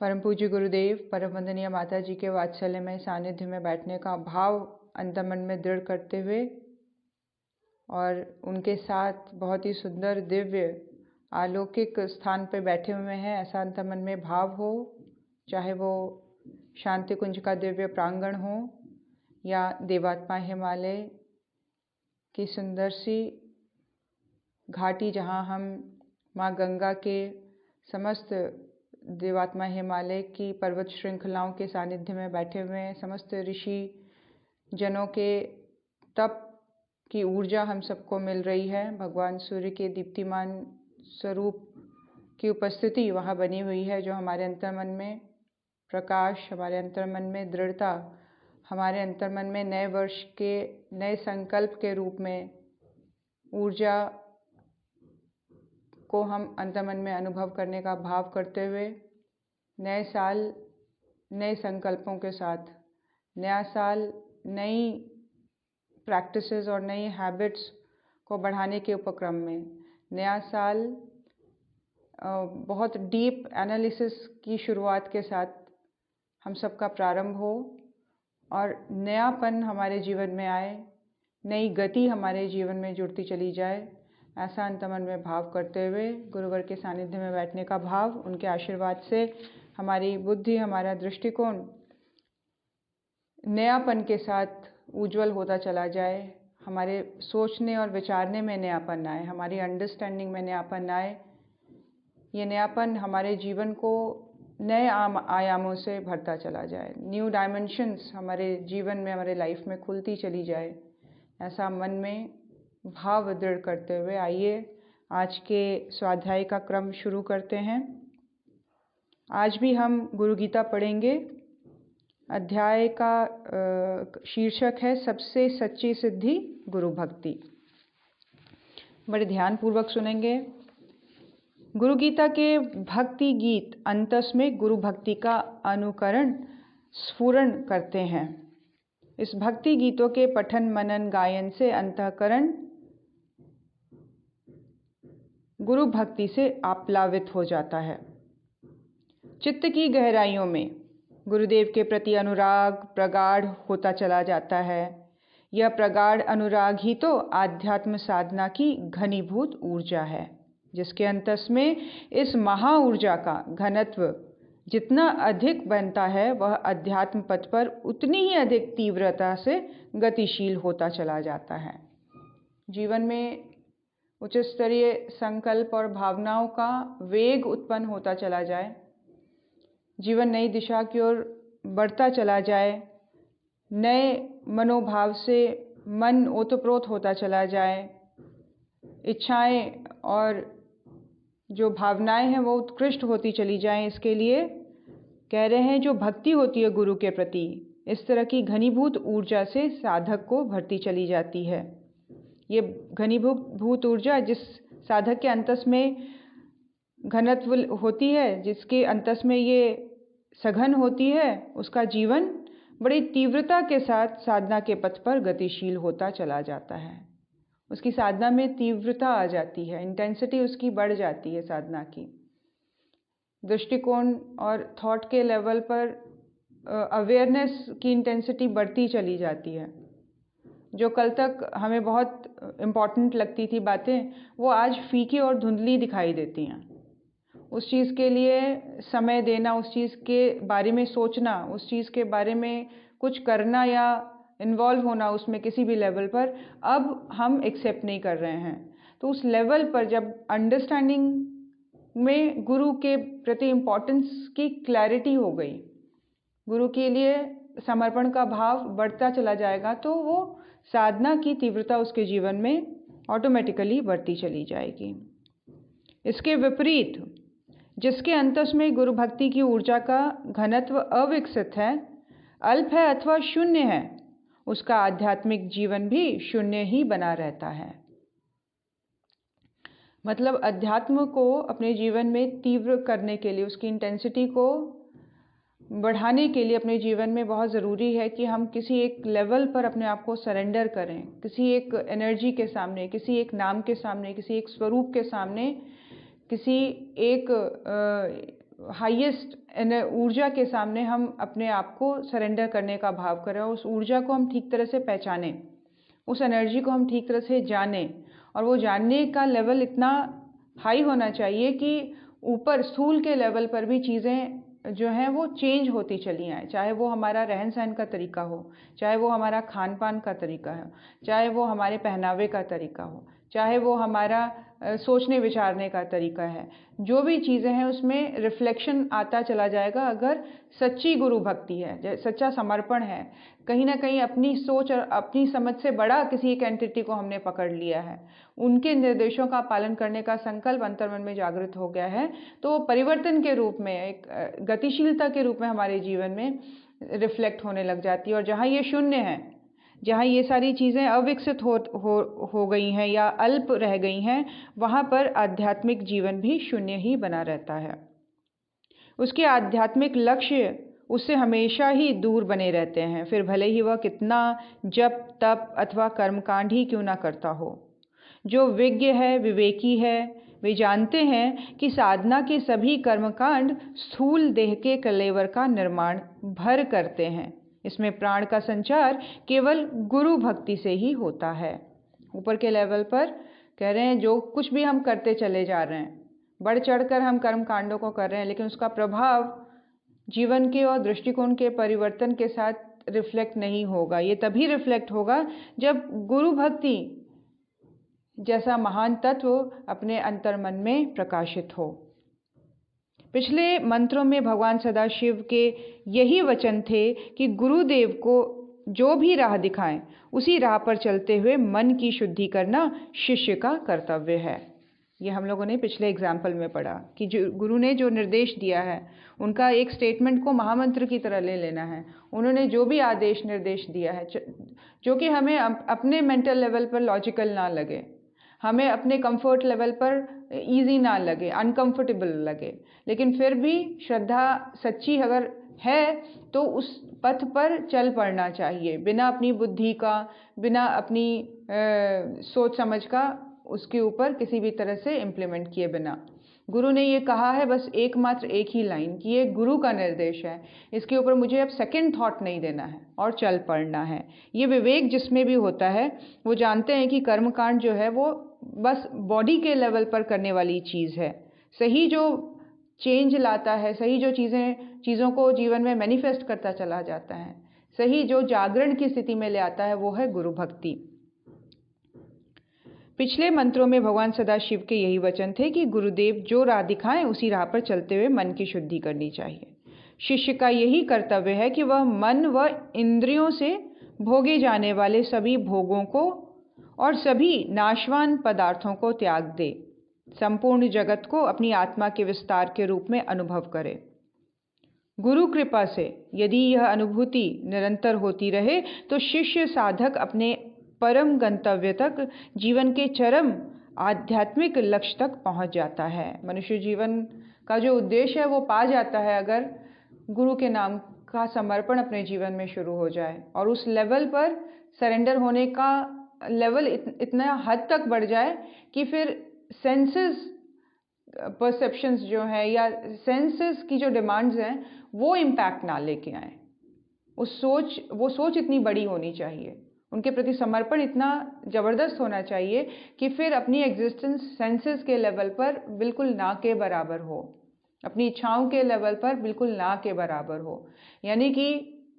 परम पूज्य गुरुदेव, परम वंदनीय माता जी के वात्सल्य में सानिध्य में बैठने का भाव अंतर्मन में दृढ़ करते हुए और उनके साथ बहुत ही सुंदर दिव्य अलौकिक स्थान पर बैठे हुए हैं, ऐसा अंतर्मन में भाव हो। चाहे वो शांति कुंज का दिव्य प्रांगण हो या देवात्मा हिमालय की सुंदर सी घाटी, जहाँ हम माँ गंगा के समस्त देवात्मा हिमालय की पर्वत श्रृंखलाओं के सानिध्य में बैठे हुए हैं। समस्त ऋषि जनों के तप की ऊर्जा हम सबको मिल रही है। भगवान सूर्य के दीप्तिमान स्वरूप की उपस्थिति वहाँ बनी हुई है, जो हमारे अंतर्मन में प्रकाश, हमारे अंतर्मन में दृढ़ता, हमारे अंतर्मन में नए वर्ष के नए संकल्प के रूप में ऊर्जा को हम अंतर्मन में अनुभव करने का भाव करते हुए नए साल नए संकल्पों के साथ, नया साल नई प्रैक्टिसेस और नई हैबिट्स को बढ़ाने के उपक्रम में, नया साल बहुत डीप एनालिसिस की शुरुआत के साथ हम सबका प्रारंभ हो और नयापन हमारे जीवन में आए, नई गति हमारे जीवन में जुड़ती चली जाए, ऐसा अंतर्मन में भाव करते हुए गुरुवर के सानिध्य में बैठने का भाव, उनके आशीर्वाद से हमारी बुद्धि, हमारा दृष्टिकोण नयापन के साथ उज्जवल होता चला जाए, हमारे सोचने और विचारने में नयापन आए, हमारी अंडरस्टैंडिंग में नयापन आए। ये नयापन हमारे जीवन को नए आयामों से भरता चला जाए, न्यू डायमेंशंस हमारे जीवन में, हमारे लाइफ में खुलती चली जाए, ऐसा मन में भाव दृढ़ करते हुए आइए आज के स्वाध्याय का क्रम शुरू करते हैं। आज भी हम गुरु गीता पढ़ेंगे। अध्याय का शीर्षक है सबसे सच्ची सिद्धि गुरु भक्ति। बड़े ध्यान पूर्वक सुनेंगे। गुरु गीता के भक्ति गीत अंतस में गुरु भक्ति का अनुकरण स्फुरण करते हैं। इस भक्ति गीतों के पठन मनन गायन से अंतःकरण गुरु भक्ति से आप्लावित हो जाता है। चित्त की गहराइयों में गुरुदेव के प्रति अनुराग प्रगाढ़ होता चला जाता है। यह प्रगाढ़ अनुराग ही तो आध्यात्म साधना की घनीभूत ऊर्जा है, जिसके अंतस में इस महा ऊर्जा का घनत्व जितना अधिक बनता है, वह अध्यात्म पथ पर उतनी ही अधिक तीव्रता से गतिशील होता चला जाता है। जीवन में उच्च स्तरीय संकल्प और भावनाओं का वेग उत्पन्न होता चला जाए, जीवन नई दिशा की ओर बढ़ता चला जाए, नए मनोभाव से मन ओतप्रोत होता चला जाए, इच्छाएं और जो भावनाएं हैं वो उत्कृष्ट होती चली जाएं। इसके लिए कह रहे हैं जो भक्ति होती है गुरु के प्रति, इस तरह की घनीभूत ऊर्जा से साधक को भरती चली जाती है। ये घनीभूत ऊर्जा जिस साधक के अंतस में घनत्व होती है, जिसके अंतस में ये सघन होती है, उसका जीवन बड़ी तीव्रता के साथ साधना के पथ पर गतिशील होता चला जाता है। उसकी साधना में तीव्रता आ जाती है, इंटेंसिटी उसकी बढ़ जाती है। साधना की दृष्टिकोण और थॉट के लेवल पर अवेयरनेस की इंटेंसिटी बढ़ती चली जाती है। जो कल तक हमें बहुत इम्पॉर्टेंट लगती थी बातें, वो आज फीकी और धुंधली दिखाई देती हैं। उस चीज़ के लिए समय देना, उस चीज़ के बारे में सोचना, उस चीज़ के बारे में कुछ करना या इन्वॉल्व होना उसमें किसी भी लेवल पर अब हम एक्सेप्ट नहीं कर रहे हैं। तो उस लेवल पर जब अंडरस्टैंडिंग में गुरु के प्रति इम्पोर्टेंस की क्लैरिटी हो गई, गुरु के लिए समर्पण का भाव बढ़ता चला जाएगा, तो वो साधना की तीव्रता उसके जीवन में ऑटोमेटिकली बढ़ती चली जाएगी। इसके विपरीत जिसके अंतस में गुरु भक्ति की ऊर्जा का घनत्व अविकसित है, अल्प है अथवा शून्य है, उसका आध्यात्मिक जीवन भी शून्य ही बना रहता है। मतलब अध्यात्म को अपने जीवन में तीव्र करने के लिए, उसकी इंटेंसिटी को बढ़ाने के लिए अपने जीवन में बहुत ज़रूरी है कि हम किसी एक लेवल पर अपने आप को सरेंडर करें, किसी एक एनर्जी के सामने, किसी एक नाम के सामने, किसी एक स्वरूप के सामने, किसी एक हाईएस्ट ऊर्जा के सामने हम अपने आप को सरेंडर करने का भाव करें, और उस ऊर्जा को हम ठीक तरह से पहचानें, उस एनर्जी को हम ठीक तरह से जानें, और वो जानने का लेवल इतना हाई होना चाहिए कि ऊपर स्थूल के लेवल पर भी चीज़ें जो हैं वो चेंज होती चली आएँ। चाहे वो हमारा रहन सहन का तरीका हो, चाहे वो हमारा खान पान का तरीका हो, चाहे वो हमारे पहनावे का तरीका हो, चाहे वो हमारा सोचने विचारने का तरीका है, जो भी चीज़ें हैं उसमें रिफ्लेक्शन आता चला जाएगा अगर सच्ची गुरु भक्ति है, सच्चा समर्पण है। कहीं ना कहीं अपनी सोच और अपनी समझ से बड़ा किसी एक एंटिटी को हमने पकड़ लिया है, उनके निर्देशों का पालन करने का संकल्प अंतर्मन में जागृत हो गया है, तो परिवर्तन के रूप में, एक गतिशीलता के रूप में हमारे जीवन में रिफ्लेक्ट होने लग जाती है। और जहाँ ये शून्य है, जहाँ ये सारी चीज़ें अविकसित हो गई हैं या अल्प रह गई हैं, वहाँ पर आध्यात्मिक जीवन भी शून्य ही बना रहता है। उसके आध्यात्मिक लक्ष्य उससे हमेशा ही दूर बने रहते हैं, फिर भले ही वह कितना जप तप अथवा कर्मकांड ही क्यों ना करता हो। जो विज्ञ है, विवेकी है, वे जानते हैं कि साधना के सभी कर्मकांड स्थूल देह के कलेवर का निर्माण भर करते हैं। इसमें प्राण का संचार केवल गुरु भक्ति से ही होता है। ऊपर के लेवल पर कह रहे हैं, जो कुछ भी हम करते चले जा रहे हैं, बढ़ चढ़कर हम कर्म कांडों को कर रहे हैं, लेकिन उसका प्रभाव जीवन के और दृष्टिकोण के परिवर्तन के साथ रिफ्लेक्ट नहीं होगा। ये तभी रिफ्लेक्ट होगा जब गुरु भक्ति जैसा महान तत्व अपने अंतर्मन में प्रकाशित हो। पिछले मंत्रों में भगवान सदाशिव के यही वचन थे कि गुरुदेव को जो भी राह दिखाएं, उसी राह पर चलते हुए मन की शुद्धि करना शिष्य का कर्तव्य है। ये हम लोगों ने पिछले एग्जाम्पल में पढ़ा कि जो गुरु ने जो निर्देश दिया है, उनका एक स्टेटमेंट को महामंत्र की तरह ले लेना है। उन्होंने जो भी आदेश निर्देश दिया है, जो कि हमें अपने मेंटल लेवल पर लॉजिकल ना लगे, हमें अपने कंफर्ट लेवल पर इजी ना लगे, अनकंफर्टेबल लगे, लेकिन फिर भी श्रद्धा सच्ची अगर है तो उस पथ पर चल पड़ना चाहिए, बिना अपनी बुद्धि का, बिना अपनी सोच समझ का उसके ऊपर किसी भी तरह से इम्प्लीमेंट किए बिना। गुरु ने ये कहा है बस एकमात्र एक ही लाइन कि ये गुरु का निर्देश है, इसके ऊपर मुझे अब सेकंड थॉट नहीं देना है और चल पड़ना है। ये विवेक जिसमें भी होता है, वो जानते हैं कि कर्मकांड जो है वो बस बॉडी के लेवल पर करने वाली चीज़ है। सही जो चेंज लाता है, सही जो चीज़ों को जीवन में मैनिफेस्ट करता चला जाता है, सही जो जागरण की स्थिति में ले आता है, वो है गुरु भक्ति। पिछले मंत्रों में भगवान सदाशिव के यही वचन थे कि गुरुदेव जो राह दिखाएं, उसी राह पर चलते हुए मन की शुद्धि करनी चाहिए। शिष्य का यही कर्तव्य है कि वह मन व इंद्रियों से भोगे जाने वाले सभी भोगों को और सभी नाशवान पदार्थों को त्याग दे, संपूर्ण जगत को अपनी आत्मा के विस्तार के रूप में अनुभव करे। गुरु कृपा से यदि यह अनुभूति निरंतर होती रहे तो शिष्य साधक अपने परम गंतव्य तक, जीवन के चरम आध्यात्मिक लक्ष्य तक पहुंच जाता है। मनुष्य जीवन का जो उद्देश्य है वो पा जाता है अगर गुरु के नाम का समर्पण अपने जीवन में शुरू हो जाए और उस लेवल पर सरेंडर होने का लेवल इतना हद तक बढ़ जाए कि फिर सेंसेस परसेप्शंस जो है या सेंसेस की जो डिमांड्स हैं वो इम्पैक्ट ना लेके आए। वो सोच इतनी बड़ी होनी चाहिए, उनके प्रति समर्पण इतना ज़बरदस्त होना चाहिए कि फिर अपनी एग्जिस्टेंस सेंसेस के लेवल पर बिल्कुल ना के बराबर हो, अपनी इच्छाओं के लेवल पर बिल्कुल ना के बराबर हो। यानी कि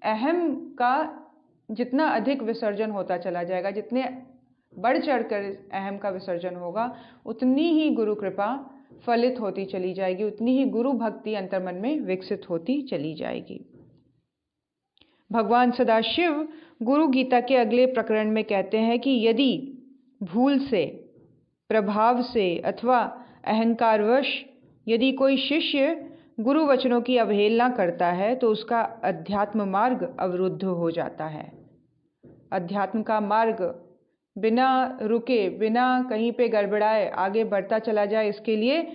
अहम का जितना अधिक विसर्जन होता चला जाएगा, जितने बढ़ चढ़कर अहम का विसर्जन होगा, उतनी ही गुरु कृपा फलित होती चली जाएगी, उतनी ही गुरु भक्ति अंतर्मन में विकसित होती चली जाएगी। भगवान सदाशिव गुरु गीता के अगले प्रकरण में कहते हैं कि यदि भूल से, प्रभाव से अथवा अहंकारवश यदि कोई शिष्य गुरु वचनों की अवहेलना करता है तो उसका अध्यात्म मार्ग अवरुद्ध हो जाता है। अध्यात्म का मार्ग बिना रुके, बिना कहीं पे गड़बड़ाए आगे बढ़ता चला जाए, इसके लिए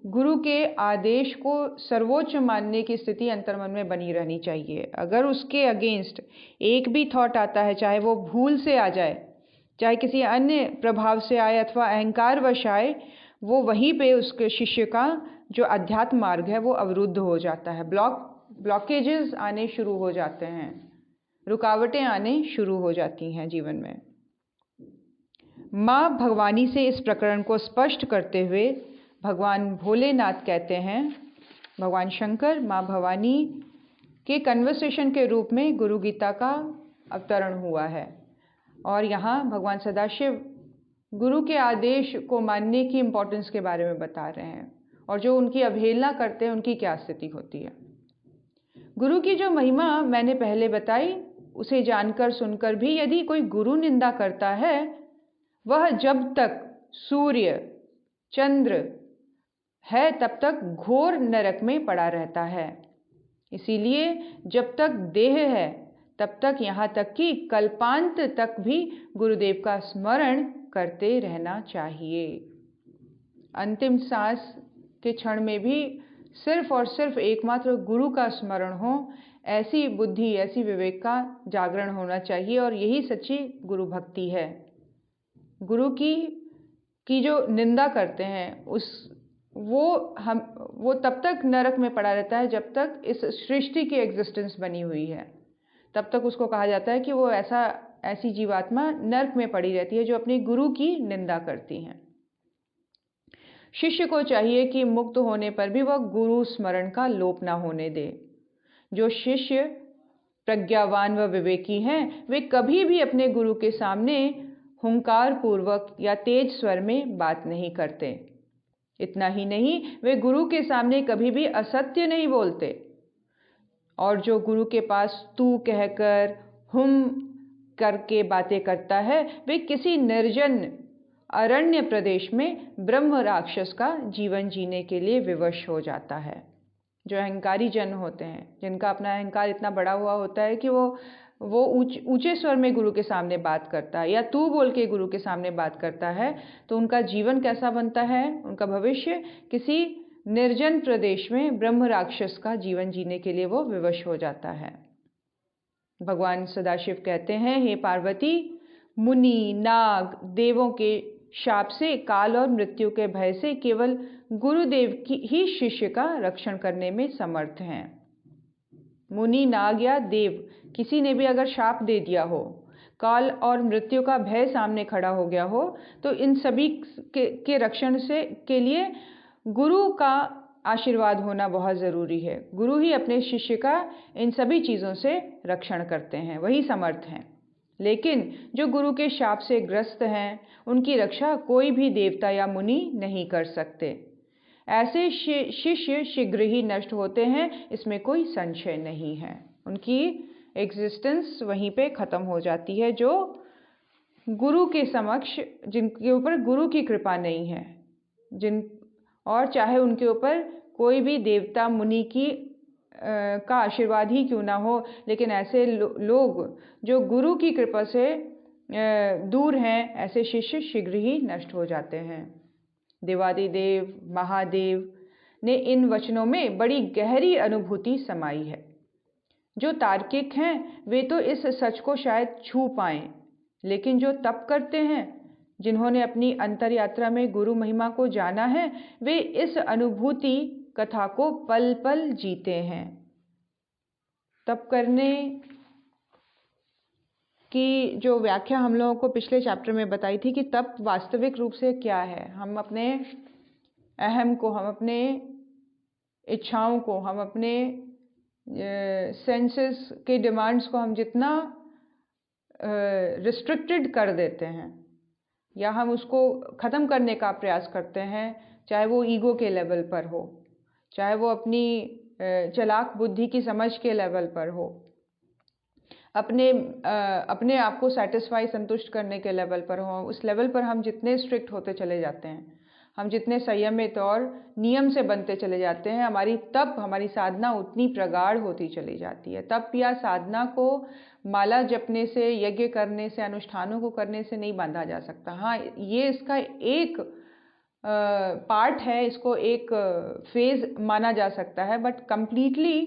गुरु के आदेश को सर्वोच्च मानने की स्थिति अंतर्मन में बनी रहनी चाहिए। अगर उसके अगेंस्ट एक भी थॉट आता है, चाहे वो भूल से आ जाए, चाहे किसी अन्य प्रभाव से आए अथवा अहंकारवश आए, वो वहीं पे उसके शिष्य का जो अध्यात्म मार्ग है वो अवरुद्ध हो जाता है, ब्लॉकेजेस आने शुरू हो जाते हैं, रुकावटें आने शुरू हो जाती हैं जीवन में। माँ भगवानी से इस प्रकरण को स्पष्ट करते हुए भगवान भोलेनाथ कहते हैं, भगवान शंकर माँ भवानी के कन्वर्सेशन के रूप में गुरु गीता का अवतरण हुआ है। और यहाँ भगवान सदाशिव गुरु के आदेश को मानने की इम्पोर्टेंस के बारे में बता रहे हैं और जो उनकी अवहेलना करते हैं उनकी क्या स्थिति होती है। गुरु की जो महिमा मैंने पहले बताई, उसे जानकर सुनकर भी यदि कोई गुरु निंदा करता है, वह जब तक सूर्य चंद्र है तब तक घोर नरक में पड़ा रहता है। इसीलिए जब तक देह है तब तक, यहाँ तक कि कल्पांत तक भी गुरुदेव का स्मरण करते रहना चाहिए। अंतिम सांस के क्षण में भी सिर्फ और सिर्फ एकमात्र गुरु का स्मरण हो, ऐसी बुद्धि, ऐसी विवेक का जागरण होना चाहिए। और यही सच्ची गुरु भक्ति है। गुरु की जो निंदा करते हैं वो तब तक नरक में पड़ा रहता है जब तक इस सृष्टि की एग्जिस्टेंस बनी हुई है। तब तक उसको कहा जाता है कि वो ऐसी जीवात्मा नरक में पड़ी रहती है जो अपने गुरु की निंदा करती हैं। शिष्य को चाहिए कि मुक्त होने पर भी वह गुरु स्मरण का लोप ना होने दे। जो शिष्य प्रज्ञावान व विवेकी हैं, वे कभी भी अपने गुरु के सामने हुंकार पूर्वक या तेज स्वर में बात नहीं करते। इतना ही नहीं, वे गुरु के सामने कभी भी असत्य नहीं बोलते। और जो गुरु के पास तू कहकर, हुम करके बातें करता है, वे किसी निर्जन अरण्य प्रदेश में ब्रह्म राक्षस का जीवन जीने के लिए विवश हो जाता है। जो अहंकारी जन होते हैं, जिनका अपना अहंकार इतना बड़ा हुआ होता है कि वो ऊंचे स्वर में गुरु के सामने बात करता है या तू बोल के गुरु के सामने बात करता है, तो उनका जीवन कैसा बनता है? उनका भविष्य किसी निर्जन प्रदेश में ब्रह्म राक्षस का जीवन जीने के लिए वो विवश हो जाता है। भगवान सदाशिव कहते हैं, हे पार्वती, मुनि, नाग, देवों के शाप से, काल और मृत्यु के भय से केवल गुरुदेव की ही शिष्य का रक्षण करने में समर्थ हैं। मुनि, नाग या देव किसी ने भी अगर शाप दे दिया हो, काल और मृत्यु का भय सामने खड़ा हो गया हो, तो इन सभी के रक्षण के लिए गुरु का आशीर्वाद होना बहुत ज़रूरी है। गुरु ही अपने शिष्य का इन सभी चीज़ों से रक्षण करते हैं, वही समर्थ हैं। लेकिन जो गुरु के शाप से ग्रस्त हैं, उनकी रक्षा कोई भी देवता या मुनि नहीं कर सकते। ऐसे शिष्य शीघ्र ही नष्ट होते हैं, इसमें कोई संशय नहीं है। उनकी एग्जिस्टेंस वहीं पे ख़त्म हो जाती है, जो गुरु के समक्ष, जिनके ऊपर गुरु की कृपा नहीं है, और चाहे उनके ऊपर कोई भी देवता मुनि का आशीर्वाद ही क्यों ना हो, लेकिन ऐसे लोग जो गुरु की कृपा से दूर हैं, ऐसे शिष्य शीघ्र ही नष्ट हो जाते हैं। देवादिदेव महादेव ने इन वचनों में बड़ी गहरी अनुभूति समाई है। जो तार्किक हैं वे तो इस सच को शायद छू पाएं, लेकिन जो तप करते हैं, जिन्होंने अपनी अंतर यात्रा में गुरु महिमा को जाना है, वे इस अनुभूति कथा को पल पल जीते हैं। तप करने की जो व्याख्या हम लोगों को पिछले चैप्टर में बताई थी कि तप वास्तविक रूप से क्या है। हम अपने अहम को, हम अपने इच्छाओं को, हम अपने सेंसेस के डिमांड्स को हम जितना रिस्ट्रिक्टेड कर देते हैं या हम उसको ख़त्म करने का प्रयास करते हैं, चाहे वो ईगो के लेवल पर हो, चाहे वो अपनी चालाक बुद्धि की समझ के लेवल पर हो, अपने आप को सेटिस्फाई, संतुष्ट करने के लेवल पर हो, उस लेवल पर हम जितने स्ट्रिक्ट होते चले जाते हैं, हम जितने संयमित और नियम से बनते चले जाते हैं, हमारी साधना उतनी प्रगाढ़ होती चली जाती है। तप या साधना को माला जपने से, यज्ञ करने से, अनुष्ठानों को करने से नहीं बांधा जा सकता। हाँ, ये इसका एक पार्ट है, इसको एक फेज माना जा सकता है, बट कंप्लीटली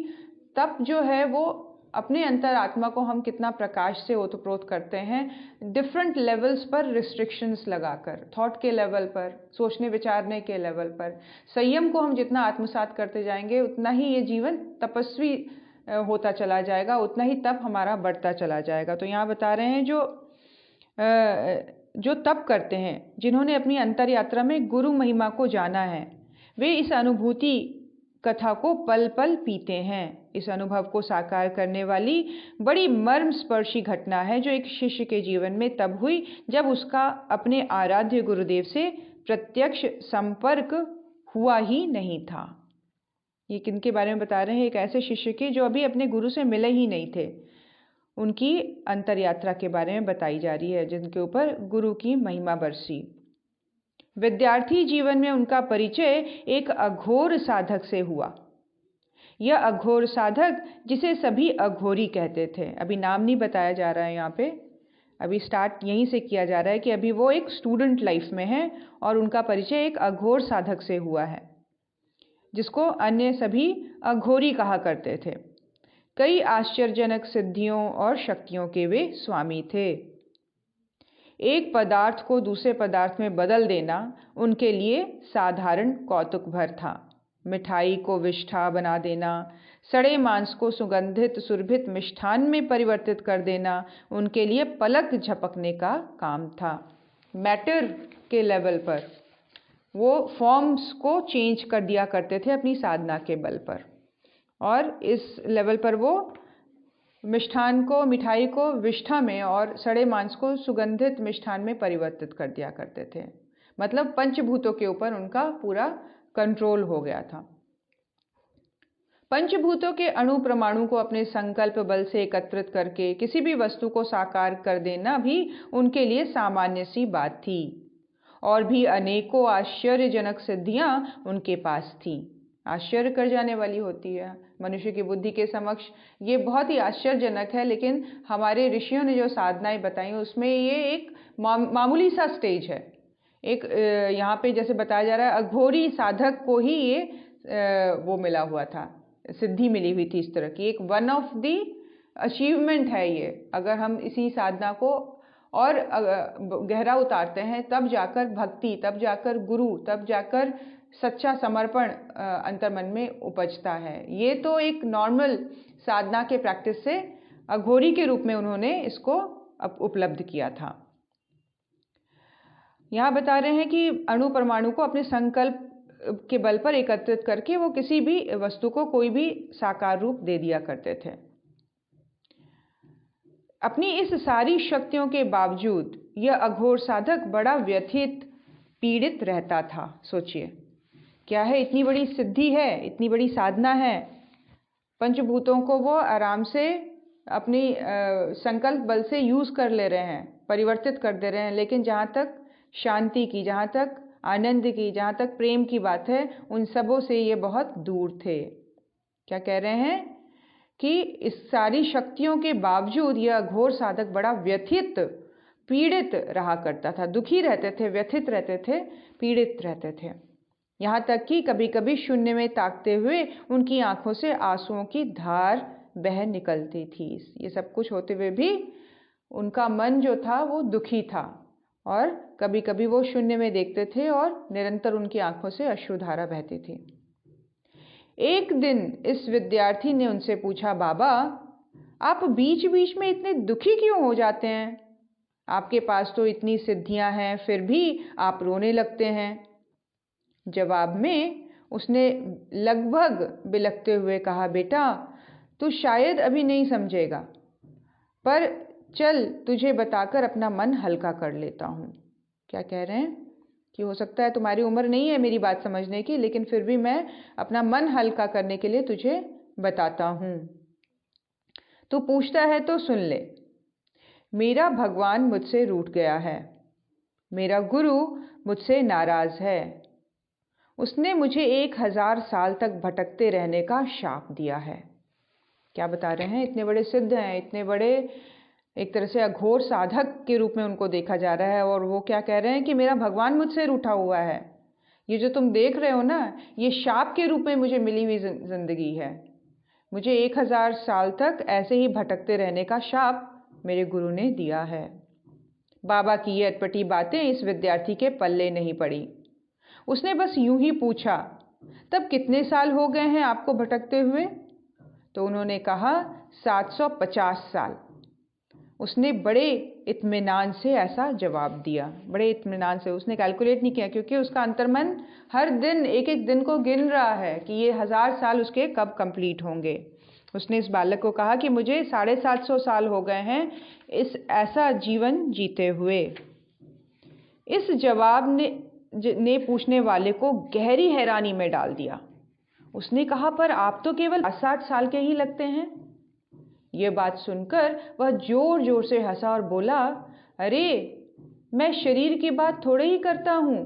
तप जो है वो अपने अंतरात्मा को हम कितना प्रकाश से ओतप्रोत करते हैं, डिफरेंट लेवल्स पर रिस्ट्रिक्शंस लगाकर, थॉट के लेवल पर, सोचने विचारने के लेवल पर। संयम को हम जितना आत्मसात करते जाएंगे उतना ही ये जीवन तपस्वी होता चला जाएगा, उतना ही तप हमारा बढ़ता चला जाएगा। तो यहाँ बता रहे हैं जो तप करते हैं, जिन्होंने अपनी अंतर यात्रा में गुरु महिमा को जाना है, वे इस अनुभूति कथा को पल पल पीते हैं। इस अनुभव को साकार करने वाली बड़ी मर्म स्पर्शी घटना है जो एक शिष्य के जीवन में तब हुई जब उसका अपने आराध्य गुरुदेव से प्रत्यक्ष संपर्क हुआ ही नहीं था। ये किनके बारे में बता रहे हैं? एक ऐसे शिष्य के जो अभी अपने गुरु से मिले ही नहीं थे, उनकी अंतर यात्रा के बारे में बताई जा रही है, जिनके ऊपर गुरु की महिमा बरसी। विद्यार्थी जीवन में उनका परिचय एक अघोर साधक से हुआ। यह अघोर साधक, जिसे सभी अघोरी कहते थे, अभी नाम नहीं बताया जा रहा है यहाँ पे, अभी स्टार्ट यहीं से किया जा रहा है कि अभी वो एक स्टूडेंट लाइफ में है और उनका परिचय एक अघोर साधक से हुआ है, जिसको अन्य सभी अघोरी कहा करते थे। कई आश्चर्यजनक सिद्धियों और शक्तियों के वे स्वामी थे। एक पदार्थ को दूसरे पदार्थ में बदल देना उनके लिए साधारण कौतुक भर था। मिठाई को विष्ठा बना देना, सड़े मांस को सुगंधित सुरभित मिष्ठान में परिवर्तित कर देना उनके लिए पलक झपकने का काम था। मैटर के लेवल पर वो फॉर्म्स को चेंज कर दिया करते थे अपनी साधना के बल पर, और इस लेवल पर वो मिष्ठान को, मिठाई को विष्ठा में और सड़े मांस को सुगंधित मिष्ठान में परिवर्तित कर दिया करते थे। मतलब पंचभूतों के ऊपर उनका पूरा कंट्रोल हो गया था। पंचभूतों के अणु परमाणु को अपने संकल्प बल से एकत्रित करके किसी भी वस्तु को साकार कर देना भी उनके लिए सामान्य सी बात थी। और भी अनेकों आश्चर्यजनक सिद्धियां उनके पास थीं। आश्चर्य कर जाने वाली होती है मनुष्य की बुद्धि के समक्ष, ये बहुत ही आश्चर्यजनक है। लेकिन हमारे ऋषियों ने जो साधनाएं बताई उसमें ये एक मामूली सा स्टेज है। एक यहाँ पे जैसे बताया जा रहा है, अघोरी साधक को ही ये वो मिला हुआ था, सिद्धि मिली हुई थी इस तरह की। एक वन ऑफ दी अचीवमेंट है ये। अगर हम इसी साधना को और गहरा उतारते हैं, तब जाकर भक्ति, तब जाकर गुरु, तब जाकर सच्चा समर्पण अंतर्मन में उपजता है। ये तो एक नॉर्मल साधना के प्रैक्टिस से अघोरी के रूप में उन्होंने इसको उपलब्ध किया था। यहाँ बता रहे हैं कि अणु परमाणु को अपने संकल्प के बल पर एकत्रित करके वो किसी भी वस्तु को कोई भी साकार रूप दे दिया करते थे। अपनी इस सारी शक्तियों के बावजूद यह अघोर साधक बड़ा व्यथित, पीड़ित रहता था। सोचिए क्या है, इतनी बड़ी सिद्धि है, इतनी बड़ी साधना है, पंचभूतों को वो आराम से अपनी संकल्प बल से यूज कर ले रहे हैं, परिवर्तित कर दे रहे हैं, लेकिन जहाँ तक शांति की, जहाँ तक आनंद की, जहाँ तक प्रेम की बात है, उन सबों से ये बहुत दूर थे। क्या कह रहे हैं कि इस सारी शक्तियों के बावजूद यह अघोर साधक बड़ा व्यथित, पीड़ित रहा करता था। दुखी रहते थे, व्यथित रहते थे, पीड़ित रहते थे। यहाँ तक कि कभी कभी शून्य में ताकते हुए उनकी आंखों से आंसुओं की धार बह निकलती थी। ये सब कुछ होते हुए भी उनका मन जो था वो दुखी था, और कभी कभी वो शून्य में देखते थे और निरंतर उनकी आंखों से अश्रुधारा बहती थी। एक दिन इस विद्यार्थी ने उनसे पूछा, बाबा आप बीच बीच में इतने दुखी क्यों हो जाते हैं? आपके पास तो इतनी सिद्धियां हैं, फिर भी आप रोने लगते हैं। जवाब में उसने लगभग बिलखते हुए कहा, बेटा तू शायद अभी नहीं समझेगा, पर चल तुझे बताकर अपना मन हल्का कर लेता हूँ। क्या कह रहे हैं कि हो सकता है तुम्हारी उम्र नहीं है मेरी बात समझने की, लेकिन फिर भी मैं अपना मन हल्का करने के लिए तुझे बताता हूँ। तू पूछता है तो सुन ले। मेरा भगवान मुझसे रूठ गया है, मेरा गुरु मुझसे नाराज है। उसने मुझे 1000 साल तक भटकते रहने का शाप दिया है। क्या बता रहे हैं, इतने बड़े सिद्ध हैं, इतने बड़े एक तरह से अघोर साधक के रूप में उनको देखा जा रहा है, और वो क्या कह रहे हैं कि मेरा भगवान मुझसे रूठा हुआ है। ये जो तुम देख रहे हो ना, ये शाप के रूप में मुझे मिली हुई जिंदगी है। मुझे 1000 साल तक ऐसे ही भटकते रहने का शाप मेरे गुरु ने दिया है। बाबा की ये अटपटी बातें इस विद्यार्थी के पल्ले नहीं पड़ी। उसने बस यूं ही पूछा, तब कितने साल हो गए हैं आपको भटकते हुए? तो उन्होंने कहा 750 साल। उसने बड़े इत्मीनान से ऐसा जवाब दिया। बड़े इत्मीनान से, उसने कैलकुलेट नहीं किया, क्योंकि उसका अंतर्मन हर दिन एक एक दिन को गिन रहा है कि ये 1000 साल उसके कब कंप्लीट होंगे। उसने इस बालक को कहा कि मुझे 750 साल हो गए हैं इस ऐसा जीवन जीते हुए। इस जवाब ने पूछने वाले को गहरी हैरानी में डाल दिया। उसने कहा, पर आप तो केवल 60 साल के ही लगते हैं। ये बात सुनकर वह जोर जोर से हंसा और बोला, अरे मैं शरीर की बात थोड़े ही करता हूँ।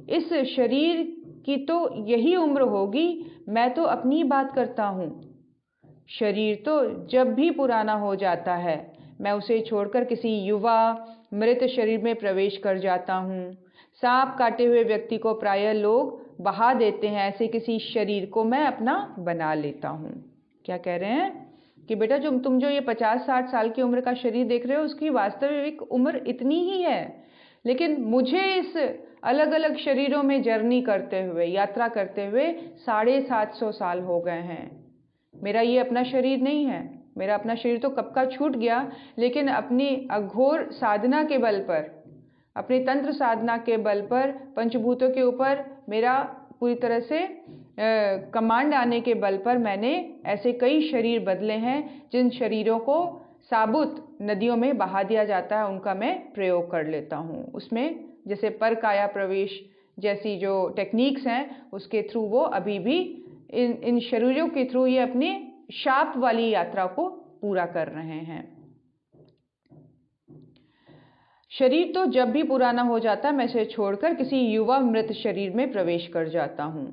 इस शरीर की तो यही उम्र होगी, मैं तो अपनी बात करता हूँ। शरीर तो जब भी पुराना हो जाता है, मैं उसे छोड़कर किसी युवा मृत शरीर में प्रवेश कर जाता हूँ। सांप काटे हुए व्यक्ति को प्रायः लोग बहा देते हैं, ऐसे किसी शरीर को मैं अपना बना लेता हूँ। क्या कह रहे हैं कि बेटा तुम जो ये 50-60 साल की उम्र का शरीर देख रहे हो, उसकी वास्तविक उम्र इतनी ही है, लेकिन मुझे इस अलग अलग शरीरों में जर्नी करते हुए, यात्रा करते हुए 750 साल हो गए हैं। मेरा ये अपना शरीर नहीं है। मेरा अपना शरीर तो कब का छूट गया, लेकिन अपनी अघोर साधना के बल पर, अपनी तंत्र साधना के बल पर, पंचभूतों के ऊपर मेरा पूरी तरह से कमांड आने के बल पर मैंने ऐसे कई शरीर बदले हैं, जिन शरीरों को साबुत नदियों में बहा दिया जाता है, उनका मैं प्रयोग कर लेता हूँ। उसमें जैसे पर काया प्रवेश जैसी जो टेक्निक्स हैं, उसके थ्रू वो अभी भी इन शरीरों के थ्रू ये अपनी शाप वाली यात्रा को पूरा कर रहे हैं। शरीर तो जब भी पुराना हो जाता है, मैं इसे छोड़कर किसी युवा मृत शरीर में प्रवेश कर जाता हूँ।